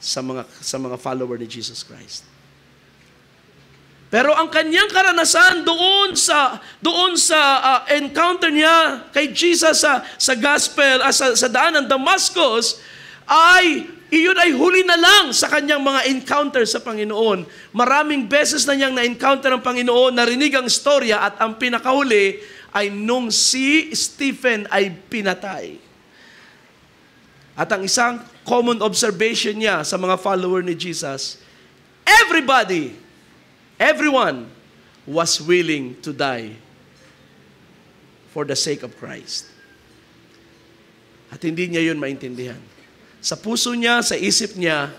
sa mga follower ni Jesus Christ. Pero ang kanyang karanasan doon sa encounter niya kay Jesus sa gospel, sa daan ng Damascus, iyon ay huli na lang sa kanyang mga encounter sa Panginoon. Maraming beses na niyang na-encounter ang Panginoon, narinig ang storya, at ang pinakahuli ay nung si Stephen ay pinatay. At ang isang common observation niya sa mga follower ni Jesus, everyone was willing to die for the sake of Christ. At hindi niya yun maintindihan. Sa puso niya, sa isip niya,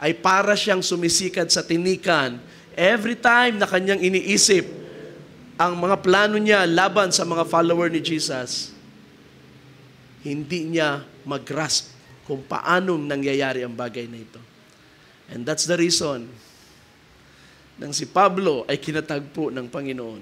ay para siyang sumisikad sa tinikan. Every time na kanyang iniisip ang mga plano niya laban sa mga follower ni Jesus, hindi niya mag-grasp kung paanong nangyayari ang bagay na ito. And that's the reason nang si Pablo ay kinatagpo ng Panginoon.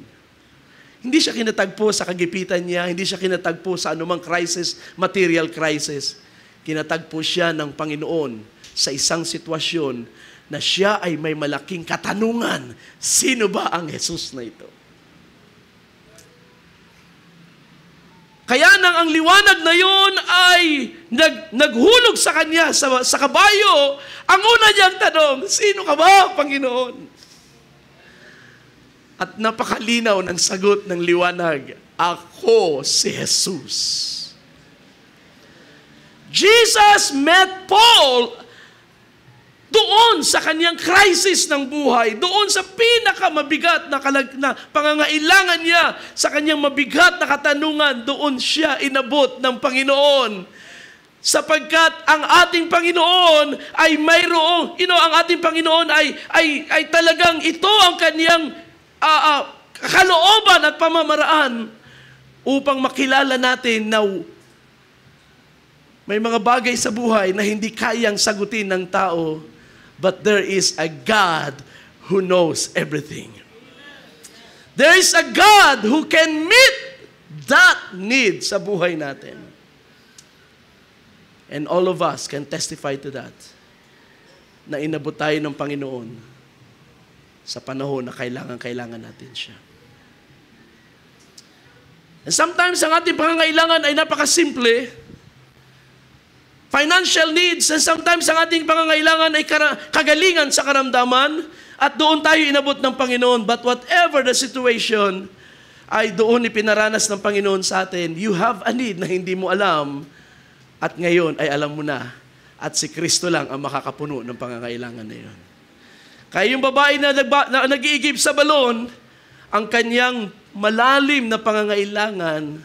Hindi siya kinatagpo sa kagipitan niya, hindi siya kinatagpo sa anumang crisis, material crisis. Kinatagpo siya ng Panginoon sa isang sitwasyon na siya ay may malaking katanungan. Sino ba ang Jesus na ito? Kaya nang ang liwanag na yun ay naghulog sa kanya sa kabayo, ang una niyang tanong, sino ka ba, Panginoon? At napakalinaw ng sagot ng liwanag, ako si Jesus. Jesus met Paul doon sa kanyang crisis ng buhay, doon sa pinakamabigat na pangangailangan niya, sa kanyang mabigat na katanungan, doon siya inabot ng Panginoon. Sapagkat ang ating Panginoon ay mayroong, ang ating Panginoon ay talagang ito ang kanyang kalooban at pamamaraan upang makilala natin na may mga bagay sa buhay na hindi kayang sagutin ng tao, but there is a God who knows everything. There is a God who can meet that need sa buhay natin. And all of us can testify to that, na inabot tayo ng Panginoon sa panahon na kailangan natin siya. And sometimes ang ating pangangailangan ay napakasimple. Financial needs, and sometimes ang ating pangangailangan ay kagalingan sa karamdaman, at doon tayo inabot ng Panginoon. But whatever the situation, ay doon ipinaranas ng Panginoon sa atin, you have a need na hindi mo alam at ngayon ay alam mo na at si Kristo lang ang makakapuno ng pangangailangan na yun. Kaya yung babae na nag-iigib sa balon, ang kanyang malalim na pangangailangan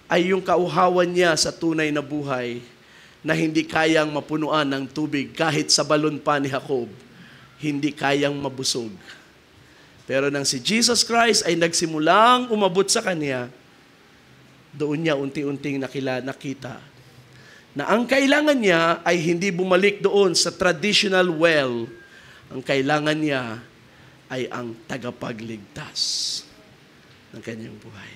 ay yung kauhawan niya sa tunay na buhay na hindi kayang mapunuan ng tubig kahit sa balon pa ni Jacob, hindi kayang mabusog. Pero nang si Jesus Christ ay nagsimulang umabot sa kanya, doon niya unti-unting nakita na ang kailangan niya ay hindi bumalik doon sa traditional well. Ang kailangan niya ay ang tagapagligtas ng kanyang buhay.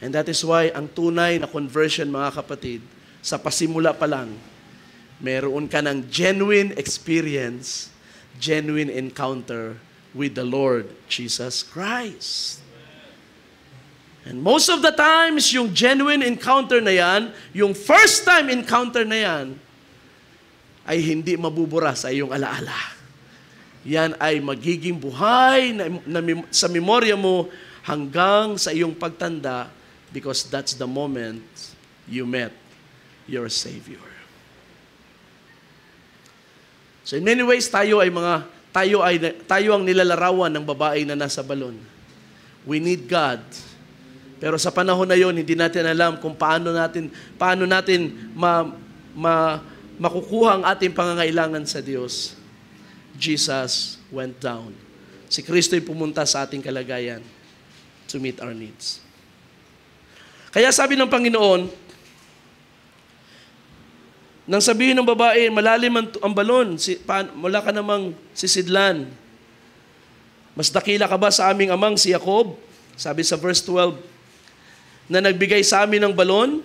And that is why ang tunay na conversion, mga kapatid, sa pasimula pa lang, meron ka ng genuine experience, genuine encounter with the Lord Jesus Christ. And most of the times, yung genuine encounter na yan, yung first time encounter na yan, ay hindi mabubura sa iyong alaala. Yan ay magiging buhay sa memorya mo hanggang sa iyong pagtanda because that's the moment you met your Savior. So in many ways, tayo ang nilalarawan ng babae na nasa balon. We need God. Pero sa panahon na yon, hindi natin alam kung paano natin makukuha ang ating pangangailangan sa Diyos. Jesus went down. Si Kristo'y pumunta sa ating kalagayan to meet our needs. Kaya sabi ng Panginoon, nang sabihin ng babae, malalim ang balon, wala ka namang sisidlan. Mas dakila ka ba sa aming amang si Jacob? Sabi sa verse 12, na nagbigay sa amin ng balon.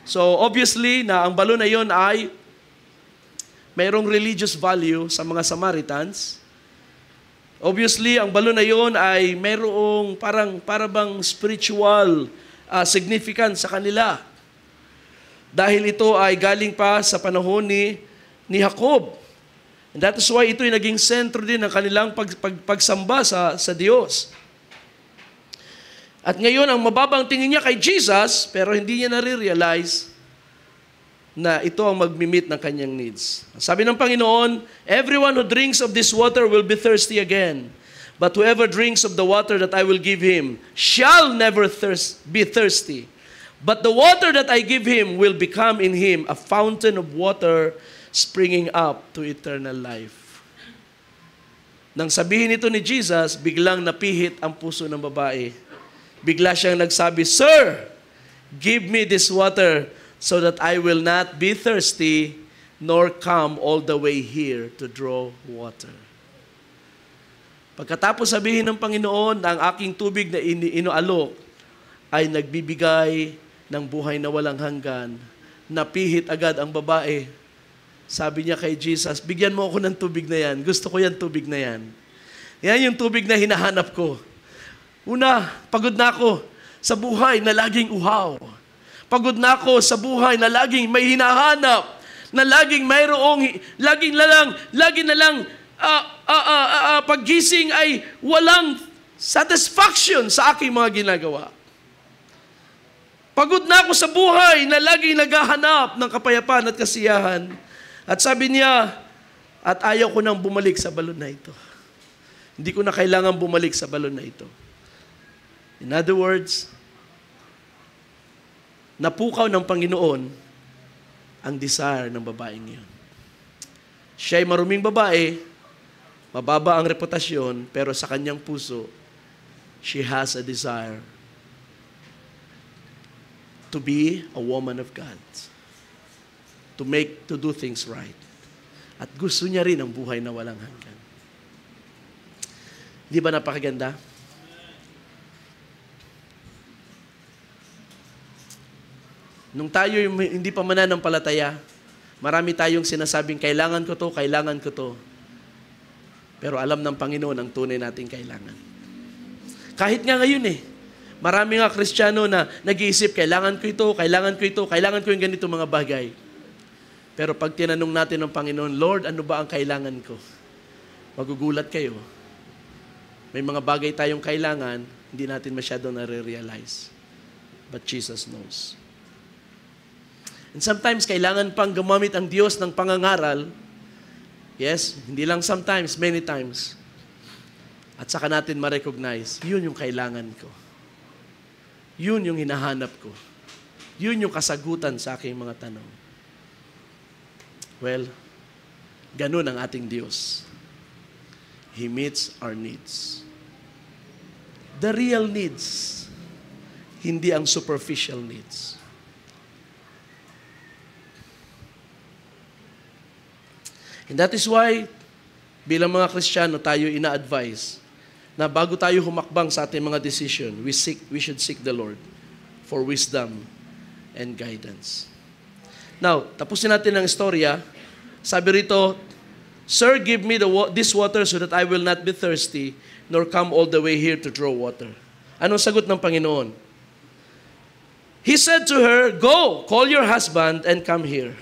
So obviously, na ang balon na yon ay mayroong religious value sa mga Samaritans. Obviously, ang balon na yon ay mayroong parang spiritual significance sa kanila. Dahil ito ay galing pa sa panahon ni Jacob. And that is why ito ay naging sentro din ng kanilang pagsamba sa Diyos. At ngayon, ang mababang tingin niya kay Jesus, pero hindi niya nare-realize na ito ang mag-meet ng kanyang needs. Sabi ng Panginoon, everyone who drinks of this water will be thirsty again. But whoever drinks of the water that I will give him shall never be thirsty. But the water that I give him will become in him a fountain of water springing up to eternal life. Nang sabihin ito ni Jesus, biglang napihit ang puso ng babae. Bigla siyang nagsabi, Sir, give me this water so that I will not be thirsty nor come all the way here to draw water. Pagkatapos sabihin ng Panginoon na ang aking tubig na inualok ay nagbibigay ng buhay na walang hanggan, napihit agad ang babae. Sabi niya kay Jesus, bigyan mo ako ng tubig na yan. Gusto ko yan tubig na yan. Yan yung tubig na hinahanap ko. Una, pagod na ako sa buhay na laging uhaw. Pagod na ako sa buhay na laging may hinahanap, na laging mayroong, laging na lang, paggising ay walang satisfaction sa aking mga ginagawa. Pagod na ako sa buhay na laging naghahanap ng kapayapaan at kasiyahan. At sabi niya, at ayaw ko nang bumalik sa balon na ito. Hindi ko na kailangan bumalik sa balon na ito. In other words, napukaw ng Panginoon ang desire ng babaeng iyon. Siya ay maruming babae, mababa ang reputasyon, pero sa kanyang puso, she has a desire to be a woman of God. To do things right. At gusto niya rin ang buhay na walang hanggan. Di ba napakaganda? Nung tayo hindi pa mananampalataya, marami tayong sinasabing, kailangan ko to. Pero alam ng Panginoon ang tunay nating kailangan. Kahit nga ngayon marami nga Kristiyano na nag-iisip, kailangan ko yung ganito mga bagay. Pero pag tinanong natin ng Panginoon, Lord, ano ba ang kailangan ko? Magugulat kayo. May mga bagay tayong kailangan, hindi natin masyado nare-realize. But Jesus knows. And sometimes, kailangan pang gumamit ang Diyos ng pangangaral. Yes, hindi lang sometimes, many times. At saka natin ma-recognize, yun yung kailangan ko. Yun yung hinahanap ko. Yun yung kasagutan sa aking mga tanong. Well, ganun ang ating Diyos. He meets our needs. The real needs, hindi ang superficial needs. And that is why, bilang mga Kristiyano, tayo ina-advise na bago tayo humakbang sa ating mga decision, we should seek the Lord for wisdom and guidance. Now, tapusin natin ang istorya. Sabi rito, Sir, give me this water so that I will not be thirsty, nor come all the way here to draw water. Anong sagot ng Panginoon? He said to her, Go, call your husband and come here.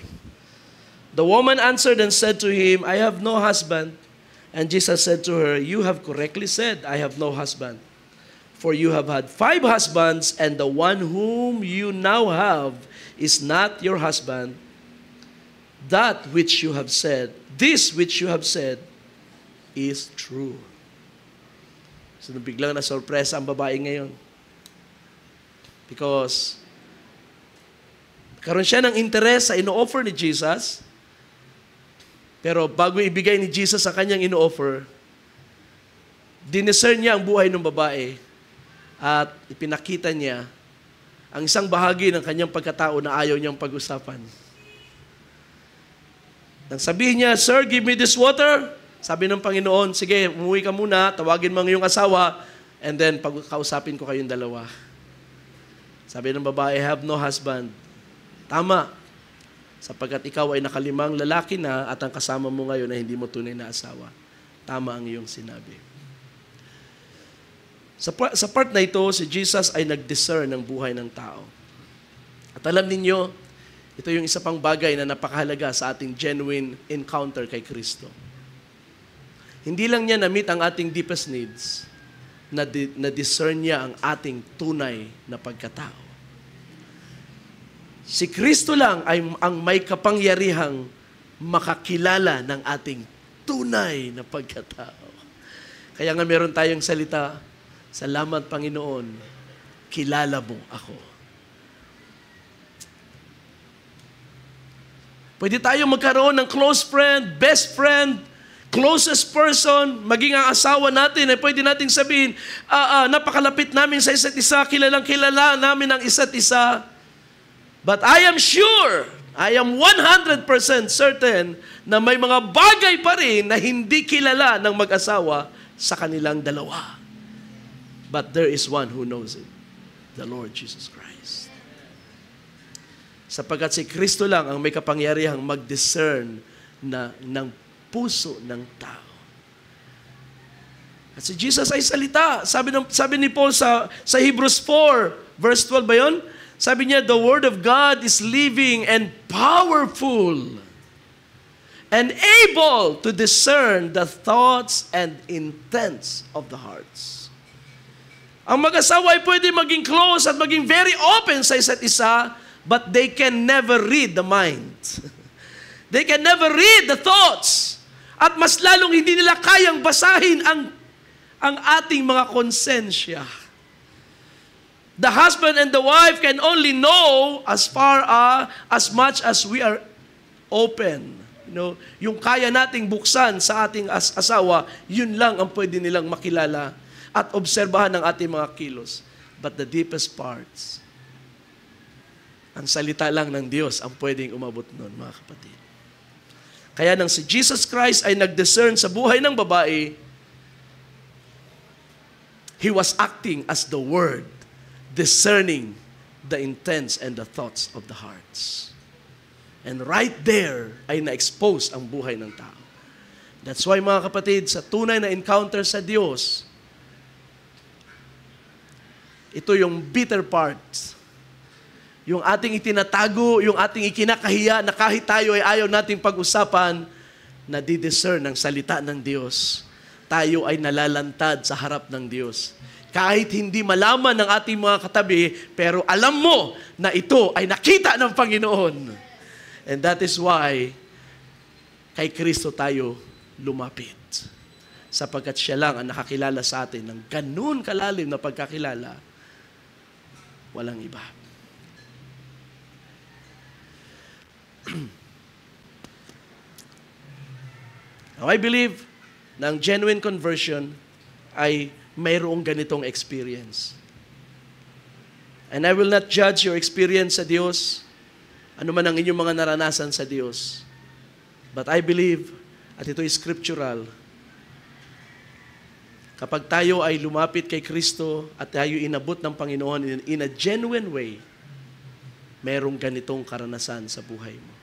The woman answered and said to him, I have no husband. And Jesus said to her, You have correctly said, I have no husband. For you have had 5 husbands, and the one whom you now have is not your husband. That which you have said, this which you have said, is true. So biglang na-surpresa ang babae ngayon. Because karoon siya ng interes sa ino-offer ni Jesus. Pero bago ibigay ni Jesus sa kanyang ino-offer, diniscern niya ang buhay ng babae at ipinakita niya ang isang bahagi ng kanyang pagkatao na ayaw niyang pag-usapan. Nang sabihin niya, Sir, give me this water. Sabi ng Panginoon, sige, umuwi ka muna, tawagin mo ang iyong asawa, and then pagkausapin ko kayong dalawa. Sabi ng babae, I have no husband. Tama. Sapagkat ikaw ay nakalimang lalaki na at ang kasama mo ngayon ay hindi mo tunay na asawa. Tama ang iyong sinabi. Sa part na ito, si Jesus ay nag-discern ng buhay ng tao. At alam ninyo, ito yung isa pang bagay na napakahalaga sa ating genuine encounter kay Kristo. Hindi lang niya na-meet ang ating deepest needs, na-discern niya ang ating tunay na pagkatao. Si Kristo lang ay ang may kapangyarihang makakilala ng ating tunay na pagkatao. Kaya nga meron tayong salita, Salamat Panginoon, kilala mo ako. Pwede tayong magkaroon ng close friend, best friend, closest person, maging ang asawa natin, ay pwede nating sabihin, napakalapit namin sa isa't isa, kilalang kilala namin ang isa't isa. But I am sure, I am 100% certain na may mga bagay pa rin na hindi kilala ng mag-asawa sa kanilang dalawa. But there is one who knows it, the Lord Jesus Christ. Sapagkat si Kristo lang ang may kapangyarihang mag-discern ng puso ng tao. At si Jesus ay salita. Sabi ni Paul sa Hebrews 4, verse 12 ba yun? Sabi niya, the Word of God is living and powerful and able to discern the thoughts and intents of the hearts. Ang mag-asawa ay pwede maging close at maging very open sa isa't isa, but they can never read the mind. They can never read the thoughts. At mas lalong hindi nila kayang basahin ang ating mga konsensya. The husband and the wife can only know as much as we are open. Yung kaya nating buksan sa ating asawa, yun lang ang pwede nilang makilala at obserbahan ng ating mga kilos. But the deepest parts, ang salita lang ng Diyos ang pwedeng umabot nun, mga kapatid. Kaya nang si Jesus Christ ay nag-discern sa buhay ng babae, He was acting as the Word, discerning the intents and the thoughts of the hearts. And right there ay na-expose ang buhay ng tao. That's why, mga kapatid, sa tunay na encounter sa Diyos, ito yung bitter parts. Yung ating itinatago, yung ating ikinakahiya na kahit tayo ay ayaw nating pag-usapan, na di-discern ng salita ng Diyos. tayo ay nalalantad sa harap ng Diyos. Kahit hindi malaman ng ating mga katabi, pero alam mo na ito ay nakita ng Panginoon. And that is why kay Kristo tayo lumapit. Sapagkat siya lang ang nakakilala sa atin ng ganun kalalim na pagkakilala, walang iba. Now, I believe na ang genuine conversion ay mayroong ganitong experience. And I will not judge your experience sa Diyos, ano man ang inyong mga naranasan sa Diyos. But I believe, at ito ay scriptural, kapag tayo ay lumapit kay Kristo at tayo inabot ng Panginoon in a genuine way, mayroong ganitong karanasan sa buhay mo.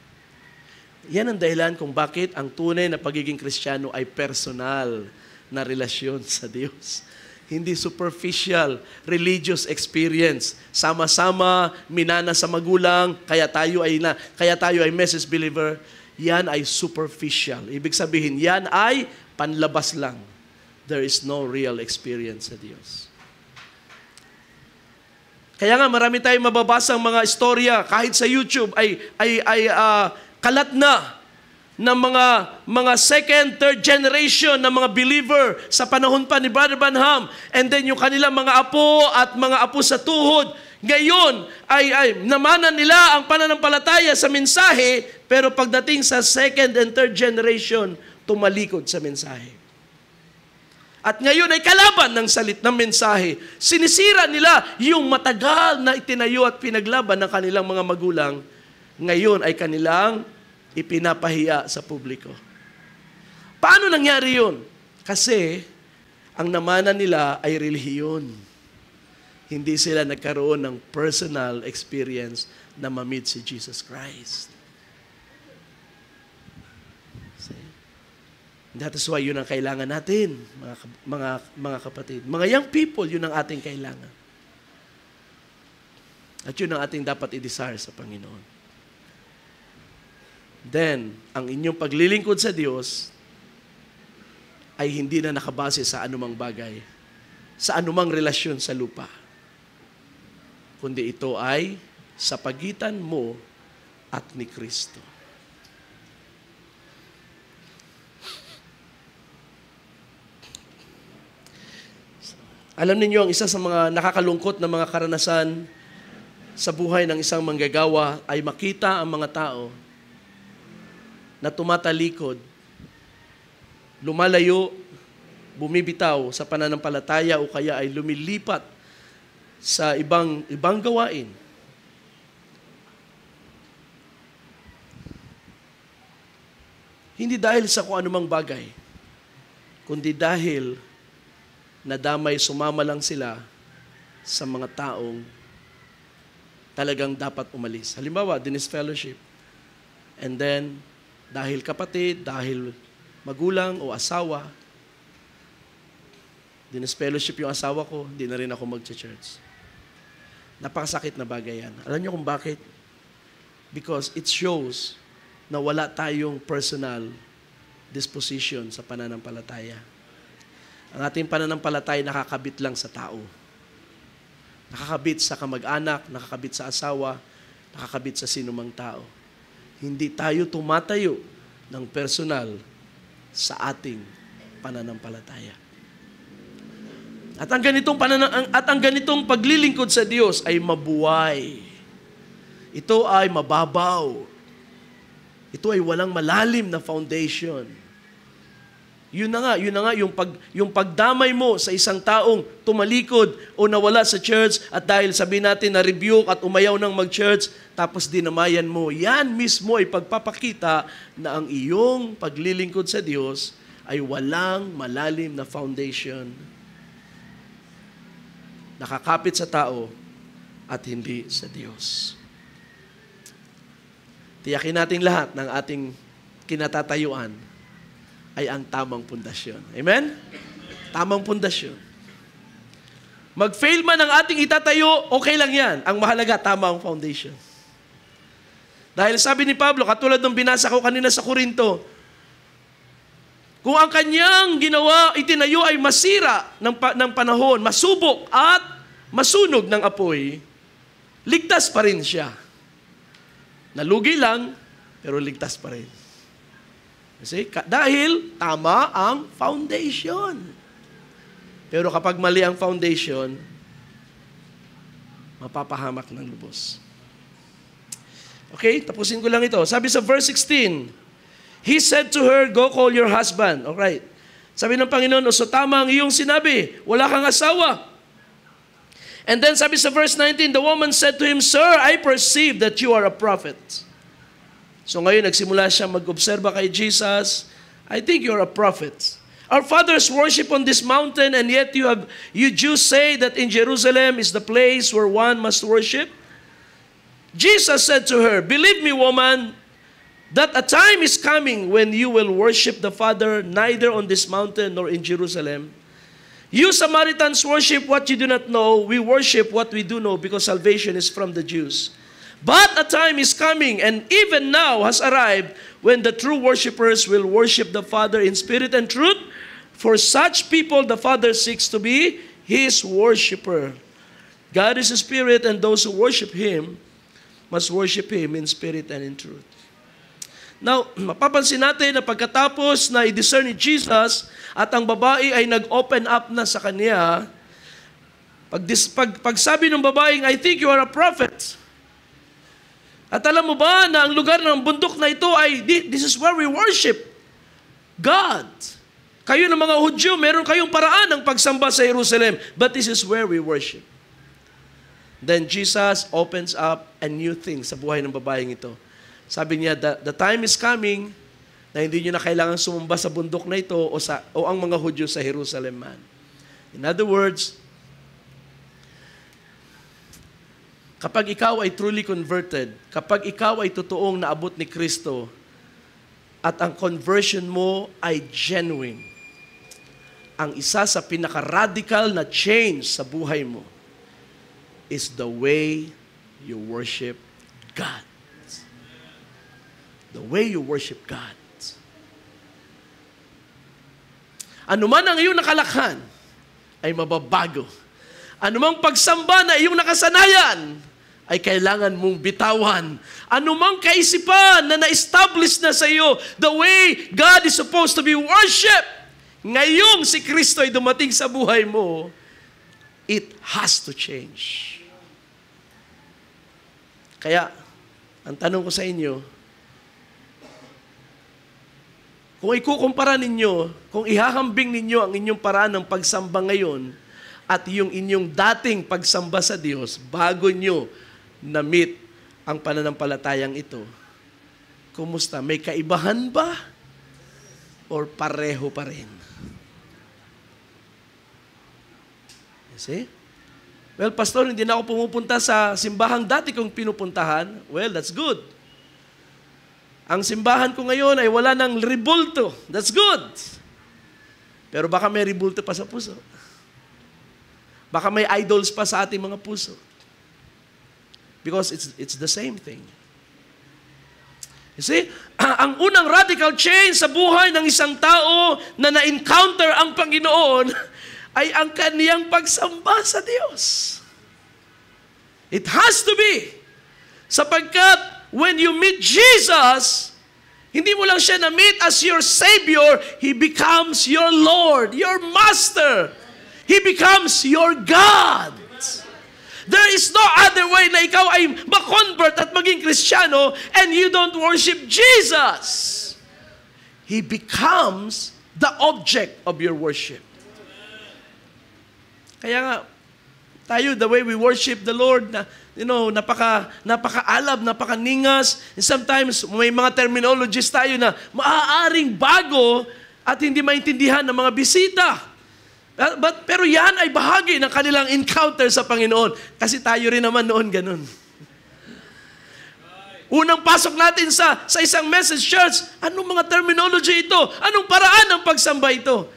Yan ang dahilan kung bakit ang tunay na pagiging Kristiyano ay personal na relasyon sa Diyos. Hindi superficial religious experience. Sama-sama, minana sa magulang, kaya tayo ay message believer. Yan ay superficial. Ibig sabihin, yan ay panlabas lang. There is no real experience sa Diyos. Kaya nga marami tayong mababasang mga istorya kahit sa YouTube ay kalat na ng mga second, third generation ng mga believer sa panahon pa ni Brother Branham. And then yung kanilang mga apo at mga apo sa tuhod, ngayon ay namanan nila ang pananampalataya sa mensahe, pero pagdating sa second and third generation, tumalikod sa mensahe. At ngayon ay kalaban ng mensahe. Sinisira nila yung matagal na itinayo at pinaglaban ng kanilang mga magulang. Ngayon ay kanilang ipinapahiya sa publiko. Paano nangyari yun? Kasi ang namanan nila ay relihiyon. Hindi sila nagkaroon ng personal experience na ma-meet si Jesus Christ. That is why yun ang kailangan natin, mga kapatid. Mga young people, yun ang ating kailangan. At yun ang ating dapat i-desire sa Panginoon. Then, ang inyong paglilingkod sa Diyos ay hindi na nakabase sa anumang bagay, sa anumang relasyon sa lupa. Kundi ito ay sa pagitan mo at ni Kristo. Alam niyo ang isa sa mga nakakalungkot na mga karanasan sa buhay ng isang manggagawa ay makita ang mga tao na tumatalikod, lumalayo, bumibitaw sa pananampalataya o kaya ay lumilipat sa ibang gawain. Hindi dahil sa kung anumang bagay, kundi dahil nadamay, sumama lang sila sa mga taong talagang dapat umalis. Halimbawa, Dennis Fellowship. And then, dahil kapatid, dahil magulang o asawa, Dennis Fellowship yung asawa ko, hindi na rin ako mag-church. Napakasakit na bagay yan. Alam niyo kung bakit? Because it shows na wala tayong personal disposition sa pananampalataya. Ang ating pananampalataya nakakabit lang sa tao. Nakakabit sa kamag-anak, nakakabit sa asawa, nakakabit sa sinumang tao. Hindi tayo tumatayo ng personal sa ating pananampalataya. At ang ganitong paglilingkod sa Diyos ay mabuhay. Ito ay mababaw. Ito ay walang malalim na foundation. Yun na nga yung pagdamay mo sa isang taong tumalikod o nawala sa church at dahil sabihin natin na rebuke at umayaw ng mag-church, tapos dinamayan mo, yan mismo ay pagpapakita na ang iyong paglilingkod sa Diyos ay walang malalim na foundation. Nakakapit sa tao at hindi sa Diyos. Tiyakin natin lahat ng ating kinatatayuan ay ang tamang pundasyon. Amen? Tamang pundasyon. Mag-fail man ang ating itatayo, okay lang yan. Ang mahalaga, tama ang foundation. Dahil sabi ni Pablo, katulad ng binasa ko kanina sa Korinto, Kung ang kanyang ginawa, itinayo ay masira ng panahon, masubok at masunog ng apoy, ligtas pa rin siya. Nalugi lang, pero ligtas pa rin. Kasi, dahil tama ang foundation. Pero kapag mali ang foundation, mapapahamak ng lubos. Okay, tapusin ko lang ito. Sabi sa verse 16, He said to her, go call your husband. Alright. Sabi ng Panginoon, so tama ang iyong sinabi, wala kang asawa. And then sabi sa verse 19, the woman said to him, Sir, I perceive that you are a prophet. So ngayon, nagsimula siya mag-obserba kay Jesus. I think you're a prophet. Our fathers worship on this mountain, and yet you Jews say that in Jerusalem is the place where one must worship. Jesus said to her, believe me, woman, that a time is coming when you will worship the Father neither on this mountain nor in Jerusalem. You Samaritans worship what you do not know. We worship what we do know, because salvation is from the Jews. But a time is coming, and even now has arrived, when the true worshipers will worship the Father in spirit and truth. For such people the Father seeks to be His worshiper. God is a spirit, and those who worship Him must worship Him in spirit and in truth. Now, mapapansin natin na pagkatapos na i-discern ni Jesus at ang babae ay nag-open up na sa kanya, pagsabi ng babaeng, I think you are a prophet. At alam mo ba na ang lugar ng bundok na ito ay, this is where we worship God. Kayo ng mga Hudyo, meron kayong paraan ng pagsamba sa Jerusalem, but this is where we worship. Then Jesus opens up a new thing sa buhay ng babaeng ito. Sabi niya, the time is coming na hindi nyo na kailangan sumamba sa bundok na ito o ang mga Hudyo sa Jerusalem man. In other words, kapag ikaw ay truly converted, kapag ikaw ay totoong naabot ni Kristo, at ang conversion mo ay genuine, ang isa sa pinaka-radical na change sa buhay mo is the way you worship God. The way you worship God. Ano man ang iyong nakalakhan, ay mababago. Ano mang pagsamba na iyong nakasanayan, ay kailangan mong bitawan. Ano mang kaisipan na na-establish na sa iyo, the way God is supposed to be worshipped, ngayong si Kristo ay dumating sa buhay mo, it has to change. Kaya, ang tanong ko sa inyo, kung ikukumpara ninyo, kung ihahambing ninyo ang inyong paraan ng pagsamba ngayon at yung inyong dating pagsamba sa Diyos bago nyo na-meet ang pananampalatayang ito, kumusta? May kaibahan ba? Or pareho pa rin? You see? Well, Pastor, hindi na ako pumupunta sa simbahang dati kong pinupuntahan. Well, that's good. Ang simbahan ko ngayon ay wala ng ribulto. That's good. Pero baka may ribulto pa sa puso. Baka may idols pa sa ating mga puso. Because it's the same thing. You see, ang unang radical change sa buhay ng isang tao na na-encounter ang Panginoon ay ang kaniyang pagsamba sa Diyos. It has to be. Sapagkat when you meet Jesus, hindi mo lang siya na-meet as your Savior, He becomes your Lord, your Master. He becomes your God. There is no other way na ikaw ay ma-convert at maging Kristiyano and you don't worship Jesus. He becomes the object of your worship. Kaya nga, tayo, the way we worship the Lord, napaka-alab, napaka-ningas. And sometimes, may mga terminologies tayo na maaaring bago at hindi maintindihan ng mga bisita. Pero yan ay bahagi ng kanilang encounter sa Panginoon. Kasi tayo rin naman noon ganun. Unang pasok natin sa isang message church, anong mga terminology ito? Anong paraan ng pagsamba ito?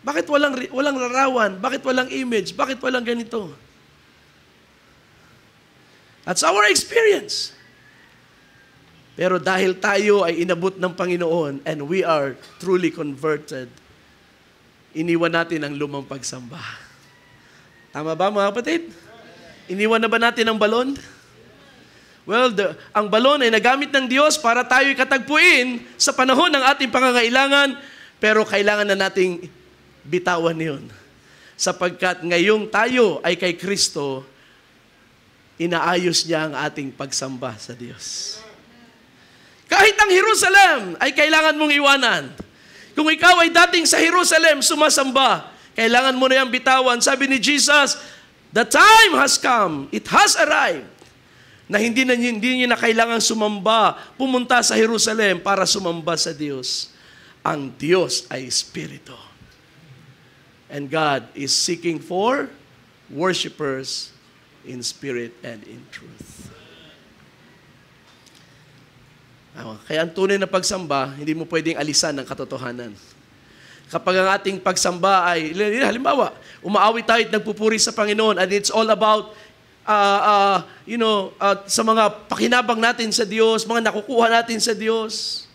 Bakit walang larawan? Bakit walang image? Bakit walang ganito? That's our experience. Pero dahil tayo ay inabot ng Panginoon and we are truly converted, iniwan natin ang lumang pagsamba. Tama ba mga kapatid? Iniwan na ba natin ang balon? Well, ang balon ay nagamit ng Diyos para tayo'y katagpuin sa panahon ng ating pangangailangan, pero kailangan na nating bitawan yun. Sapagkat ngayong tayo ay kay Kristo, inaayos niya ang ating pagsamba sa Diyos. Kahit ang Jerusalem ay kailangan mong iwanan. Kung ikaw ay dating sa Jerusalem sumasamba, kailangan mo na yung bitawan. Sabi ni Jesus, the time has come, it has arrived, na hindi niyo na kailangan sumamba, pumunta sa Jerusalem para sumamba sa Diyos. Ang Diyos ay Espiritu. And God is seeking for worshipers in spirit and in truth. Kaya ang tunay na pagsamba, hindi mo pwedeng alisan ng katotohanan. Kapag ang ating pagsamba ay, halimbawa, umaawit tayo at nagpupuri sa Panginoon and it's all about, sa mga pakinabang natin sa Diyos, mga nakukuha natin sa Diyos.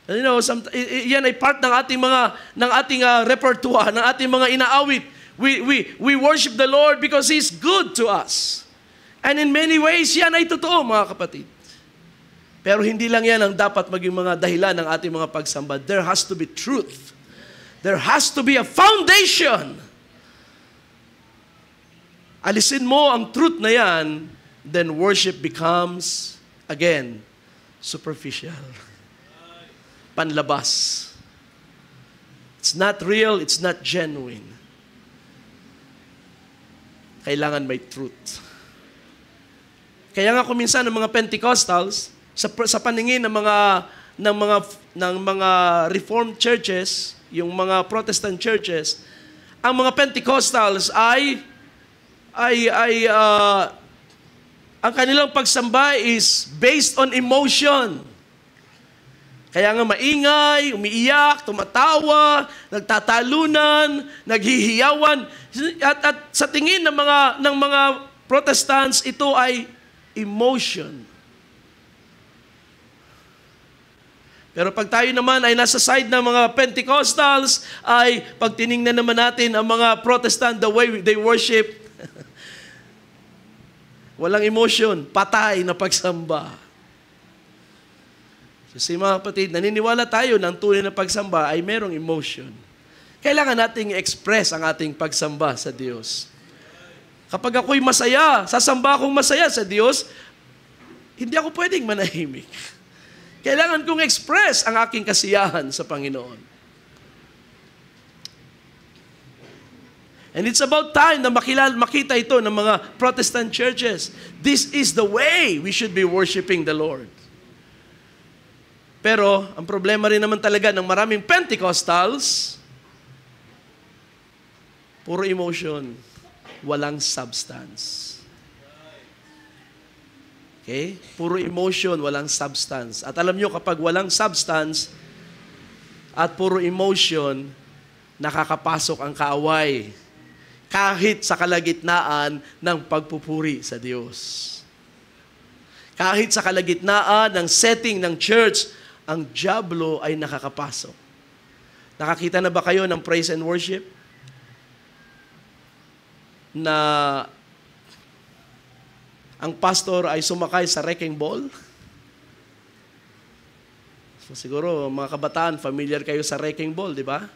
Yan ay part ng ating repertoire, ng ating mga inaawit. We worship the Lord because He's good to us. And in many ways, yan ay totoo, mga kapatid. Pero hindi lang yan ang dapat maging mga dahilan ng ating mga pagsamba. There has to be truth. There has to be a foundation. Alisin mo ang truth na yan, then worship becomes, again, superficial. Panlabas. It's not real, it's not genuine. Kailangan may truth. Kaya nga kuminsan ng mga Pentecostals, sa paningin ng mga Reformed churches, yung mga Protestant churches, ang mga Pentecostals ang kanilang pagsamba is based on emotion. Kaya nga maingay, umiiyak, tumatawa, nagtatalunan, naghihiyawan. At sa tingin ng mga Protestants, ito ay emotion. Pero pag tayo naman ay nasa side ng mga Pentecostals, ay pag tiningnan naman natin ang mga Protestant, the way they worship, walang emotion, patay na pagsamba. Kasi mga kapatid, naniniwala tayo ng tunay na pagsamba ay merong emotion. Kailangan nating express ang ating pagsamba sa Diyos. Kapag ako'y masaya, sasamba akong masaya sa Diyos, hindi ako pwedeng manahimik. Kailangan kong express ang aking kasiyahan sa Panginoon. And it's about time na makita ito ng mga Protestant churches. This is the way we should be worshiping the Lord. Pero, ang problema rin naman talaga ng maraming Pentecostals, puro emotion, walang substance. Okay? Puro emotion, walang substance. At alam nyo, kapag walang substance at puro emotion, nakakapasok ang kaaway kahit sa kalagitnaan ng pagpupuri sa Diyos. Kahit sa kalagitnaan ng setting ng church, ang dyablo ay nakakapasok. Nakakita na ba kayo ng praise and worship? Na ang pastor ay sumakay sa wrecking ball? So siguro, mga kabataan, familiar kayo sa wrecking ball, di ba?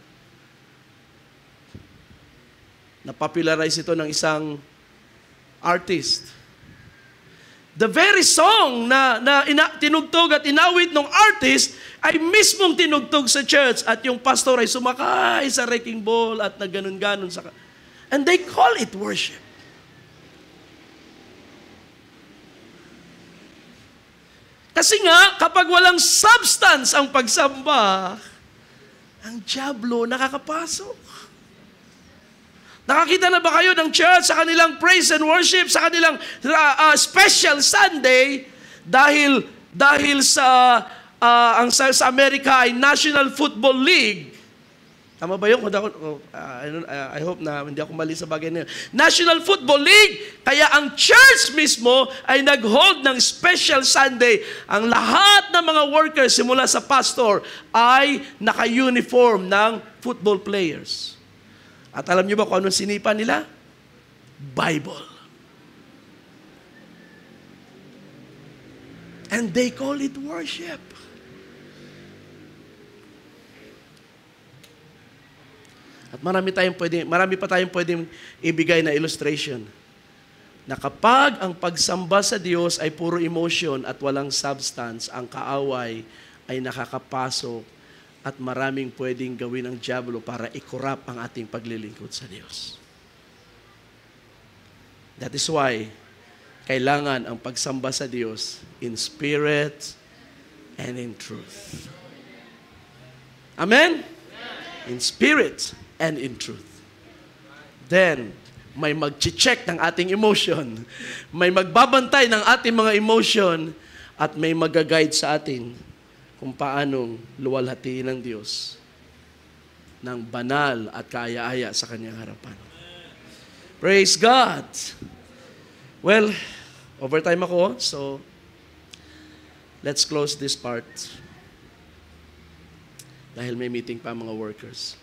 Na-popularize ito ng isang artist. The very song na tinugtog at inawit ng artist ay mismong tinugtog sa church at yung pastor ay sumakay sa wrecking ball at nagganon-ganon sa... And they call it worship. Kasi nga, kapag walang substance ang pagsamba, ang dyablo nakakapasok. Nakakita na ba kayo ng church sa kanilang praise and worship, sa kanilang special Sunday, dahil sa Amerika ay National Football League, Tama ba yun? I hope na hindi ako mali sa bagay na yun. National Football League. Kaya ang church mismo ay nag-hold ng special Sunday. Ang lahat ng mga workers, simula sa pastor, ay naka-uniform ng football players. At alam niyo ba kung anong sinipa nila? Bible. And they call it worship. At marami pa tayong pwedeng ibigay na illustration. Na kapag ang pagsamba sa Diyos ay puro emotion at walang substance, ang kaaway ay nakakapasok at maraming pwedeng gawin ng dyablo para i-corrupt ang ating paglilingkod sa Diyos. That is why kailangan ang pagsamba sa Diyos in spirit and in truth. Amen? In spirit and in truth. Then, may mag-check ng ating emotion, may magbabantay ng ating mga emotion, at may mag-guide sa atin kung paanong luwalhatiin ng Diyos ng banal at kaaya-aya sa Kanyang harapan. Praise God! Well, overtime ako, so let's close this part. Dahil may meeting pa mga workers.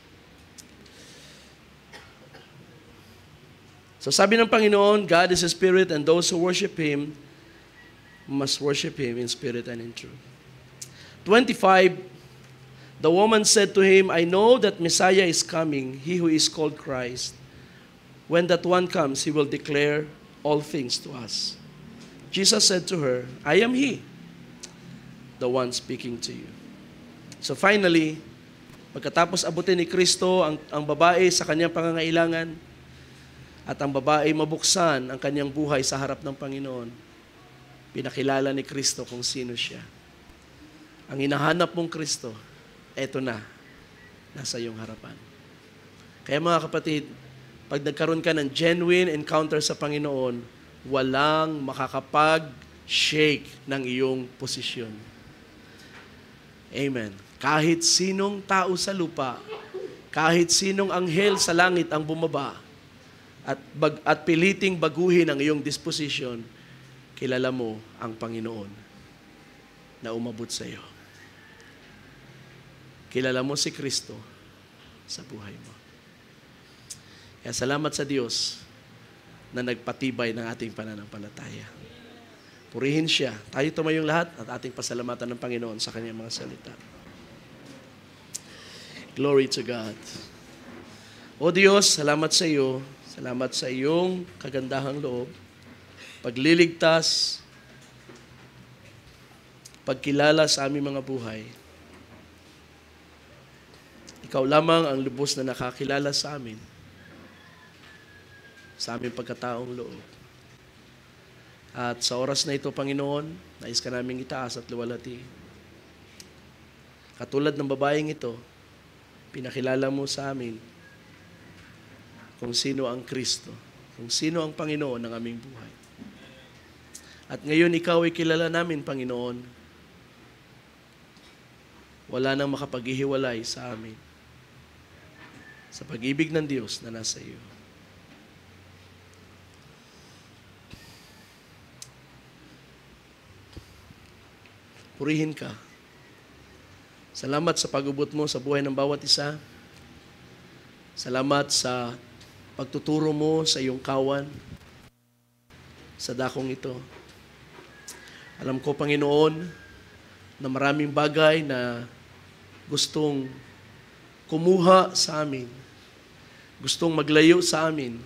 So sabi ng Panginoon, God is a spirit and those who worship Him must worship Him in spirit and in truth. 25, the woman said to Him, I know that Messiah is coming, He who is called Christ. When that one comes, He will declare all things to us. Jesus said to her, I am He, the one speaking to you. So finally, pagkatapos abutin ni Kristo ang babae sa kanyang pangangailangan, at ang babae mabuksan ang kanyang buhay sa harap ng Panginoon, pinakilala ni Kristo kung sino siya. Ang hinahanap mong Kristo, eto na, nasa iyong harapan. Kaya mga kapatid, pag nagkaroon ka ng genuine encounter sa Panginoon, walang makakapag-shake ng iyong posisyon. Amen. Kahit sinong tao sa lupa, kahit sinong anghel sa langit ang bumaba, at piliting baguhin ang iyong disposition, kilala mo ang Panginoon na umabot sa iyo. Kilala mo si Kristo sa buhay mo. Kaya salamat sa Diyos na nagpatibay ng ating pananampalataya. Purihin siya. Tayo tumayong lahat at ating pasalamatan ng Panginoon sa kanyang mga salita. Glory to God. O Diyos, salamat sa iyo. Salamat sa iyong kagandahang loob, pagliligtas, pagkilala sa aming mga buhay. Ikaw lamang ang lubos na nakakilala sa amin, sa aming pagkataong loob. At sa oras na ito, Panginoon, nais ka namin itaas at luwalhati. Katulad ng babaeng ito, pinakilala mo sa amin kung sino ang Kristo, kung sino ang Panginoon ng aming buhay. At ngayon, ikaw ay kilala namin, Panginoon. Wala nang makapaghihiwalay sa amin sa pag-ibig ng Diyos na nasa iyo. Purihin ka. Salamat sa pag-ubot mo sa buhay ng bawat isa. Salamat sa pagtuturo mo sa iyong kawan sa dakong ito. Alam ko, Panginoon, na maraming bagay na gustong kumuha sa amin, gustong maglayo sa amin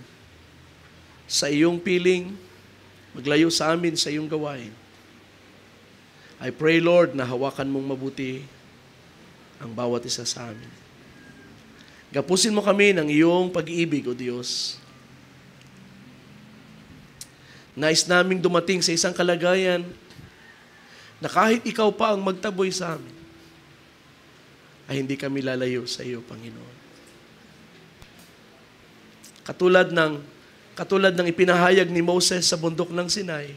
sa iyong piling, maglayo sa amin sa iyong gawain. I pray, Lord, na hawakan mong mabuti ang bawat isa sa amin. Gapusin mo kami ng iyong pag-ibig, O Diyos. Nais naming dumating sa isang kalagayan na kahit ikaw pa ang magtaboy sa amin, ay hindi kami lalayo sa iyo, Panginoon. Katulad ng ipinahayag ni Moses sa bundok ng Sinai,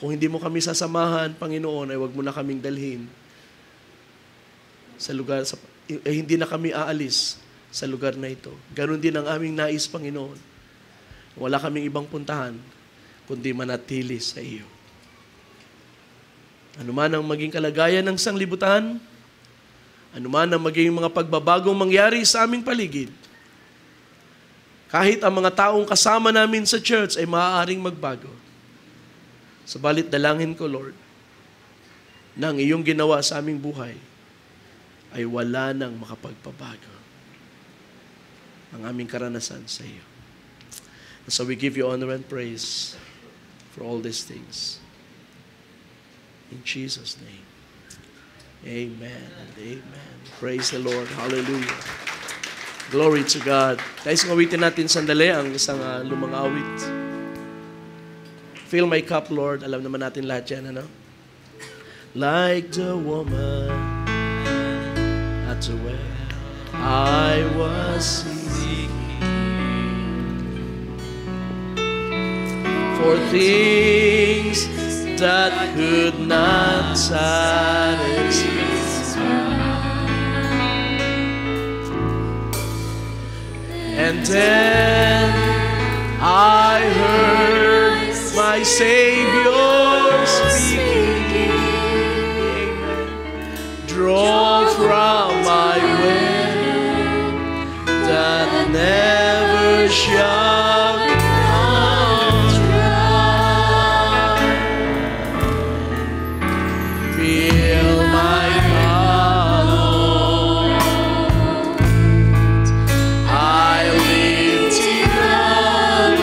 kung hindi mo kami sasamahan, Panginoon, ay wag mo na kaming dalhin sa lugar, hindi na kami aalis sa lugar na ito. Ganon din ang aming nais, Panginoon. Wala kaming ibang puntahan, kundi manatili sa iyo. Ano man ang maging kalagayan ng sanglibutan, ano man ang maging mga pagbabagong mangyari sa aming paligid, kahit ang mga taong kasama namin sa church ay maaaring magbago. Subalit dalangin ko, Lord, na ang iyong ginawa sa aming buhay ay wala nang makapagpabago ang aming karanasan sa iyo. And so we give you honor and praise for all these things. In Jesus' name. Amen and amen. Praise the Lord. Hallelujah. Glory to God. Guys, ngawitin natin sandali ang isang lumang awit. Fill my cup, Lord. Alam naman natin lahat yan, ano? Like the woman at the well, I was seeking for things that could not satisfy. And then I heard my Savior speaking, draw from my well that never shall run dry. Fill my cup, Lord. I lift it up,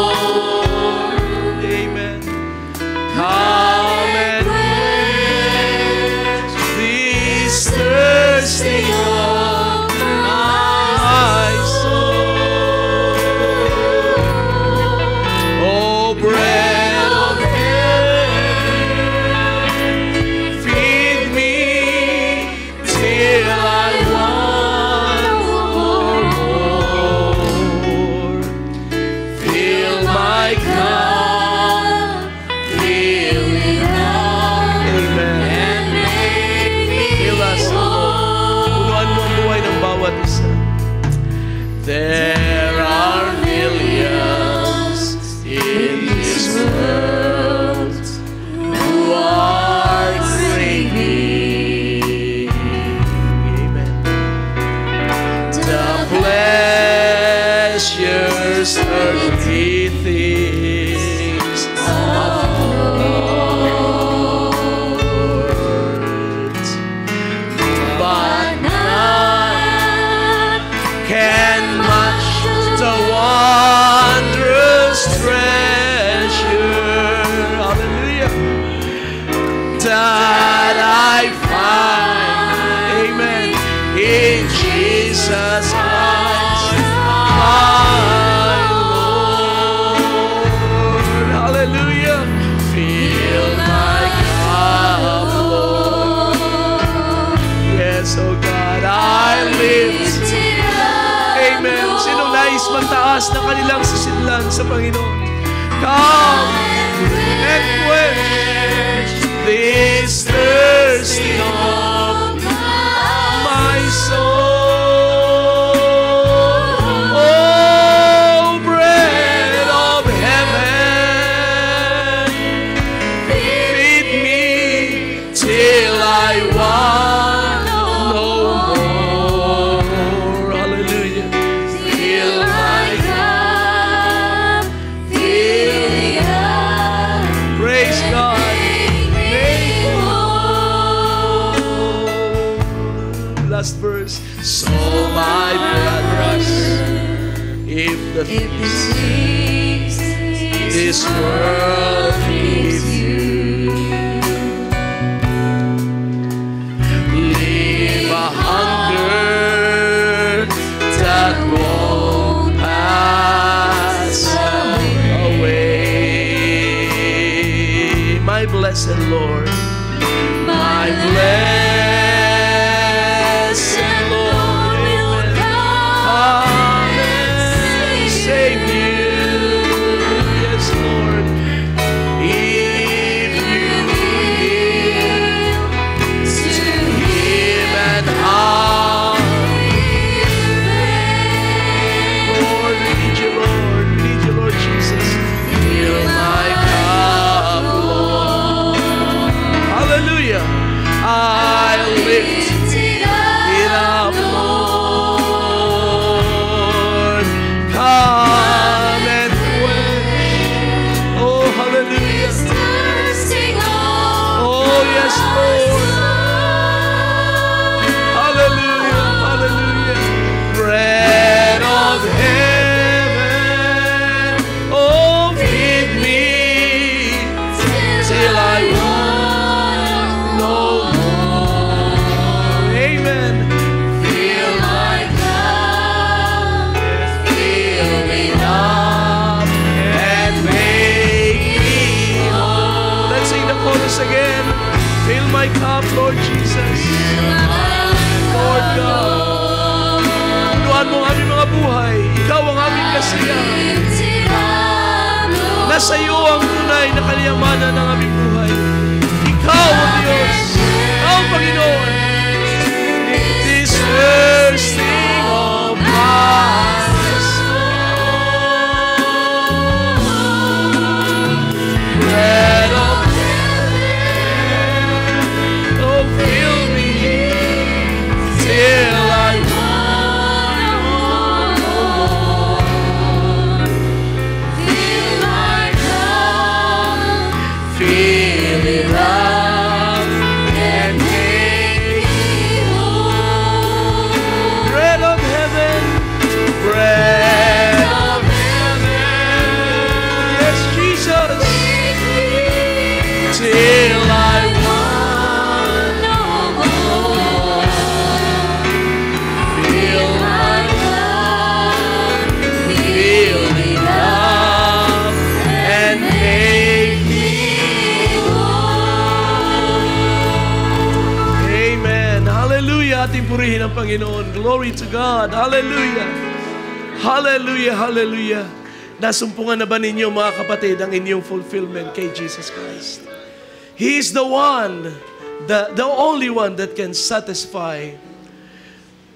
Lord. Amen. Come and quench this thirsting of my soul. Oh, bread of heaven, feed me till I want more. Fill my cup, fill it up, and make me whole. Punuan mo ang buhay ng bawat isa. There are millions in this world who are craving, amen, the pleasures, earthly things of Lord, but none can match the wondrous treasure, hallelujah, that I find, amen, in Jesus Christ, my Lord, hallelujah. Fill my cup, Lord. Yes, oh God, I lift, amen. Sinong nais magtaas na kanilang sisidlan sa Panginoon? Come and quench this thirsting of my soul. Oh, bread of heaven, feed me till I want no more. Hallelujah. Fill my cup, fill it up. Praise God. Make whole. Last verse. So my brothers, if the things this world gives you, leave a hunger that won't pass away. My blessed Lord, my blessed Lord, will come and save you. Yes, Lord. Yes, Lord. Hallelujah, hallelujah. Bread of heaven, oh, feed me till I want no more. Amen. Fill my cup, fill me up, And make me whole. Let's sing the chorus again. Fill my cup, Lord Jesus. Lord God. Punuan mo ang aming mga buhay. Ikaw ang aming kasiyahan. Nasa iyo ang tunay na kaliyamanan ng aming buhay. Ikaw ang Diyos. Ikaw ang Panginoon. This thirsting of my bread of heaven, oh, fill me till I want no more. Fill my cup, Fill it up and make me whole. bread of heaven, bread of heaven. Yes, Jesus, till I want No more. feel My cup, fill it up and make me. Amen. Hallelujah. Ating purihin ang Panginoon. Glory to God. Hallelujah. Hallelujah. Hallelujah. Nasumpungan na ba ninyo, mga kapatid, ang inyong fulfillment kay Jesus Christ? He is the one, the only one that can satisfy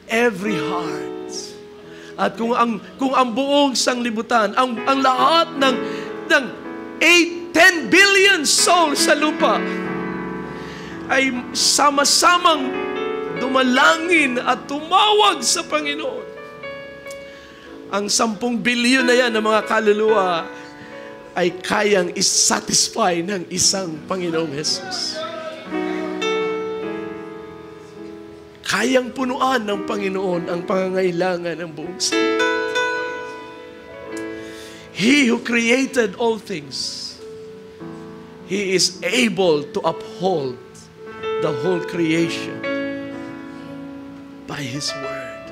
every heart. At kung ang buong sanglibutan, ang lahat ng 10 billion souls sa lupa ay sama-samang dumalangin at tumawag sa Panginoon, ang 10 billion na yan ng mga kaluluwa ay kayang isatisfy ng isang Panginoong Jesus. Kayang punuan ng Panginoon ang pangangailangan ng buong sanlibutan. He who created all things, He is able to uphold the whole creation by His word.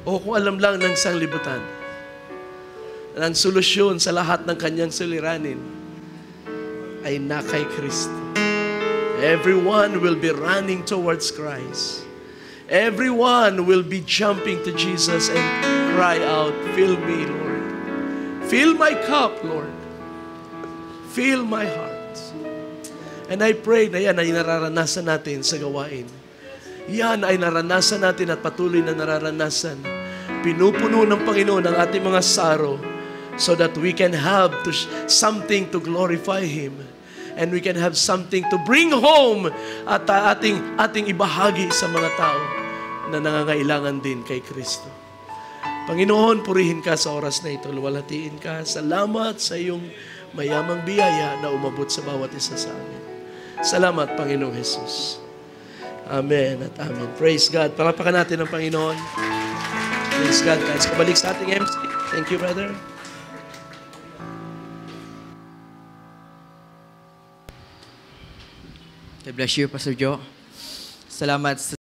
O kung alam lang ng sanglibutan, ang solusyon sa lahat ng kanyang suliranin ay na kay Kristo. Everyone will be running towards Christ. Everyone will be jumping to Jesus and cry out, "Fill me, Lord. Fill my cup, Lord. Fill my heart." And I pray na yan ay nararanasan natin sa gawain. Yan ay naranasan natin at patuloy na nararanasan. Pinupuno ng Panginoon ang ating mga saro so that we can have something to glorify Him. And we can have something to bring home at ating ibahagi sa mga tao na nangangailangan din kay Kristo. Panginoon, purihin ka sa oras na ito. Luwalhatiin ka. Salamat sa iyong mayamang biyaya na umabot sa bawat isa sa amin. Salamat, Panginoong Jesus. Amen at amen. Praise God. Palapakan natin ang Panginoon. Praise God. Guys, kabalik sa ating MC. Thank you, brother. God bless you, Pastor Joe. Salamat sa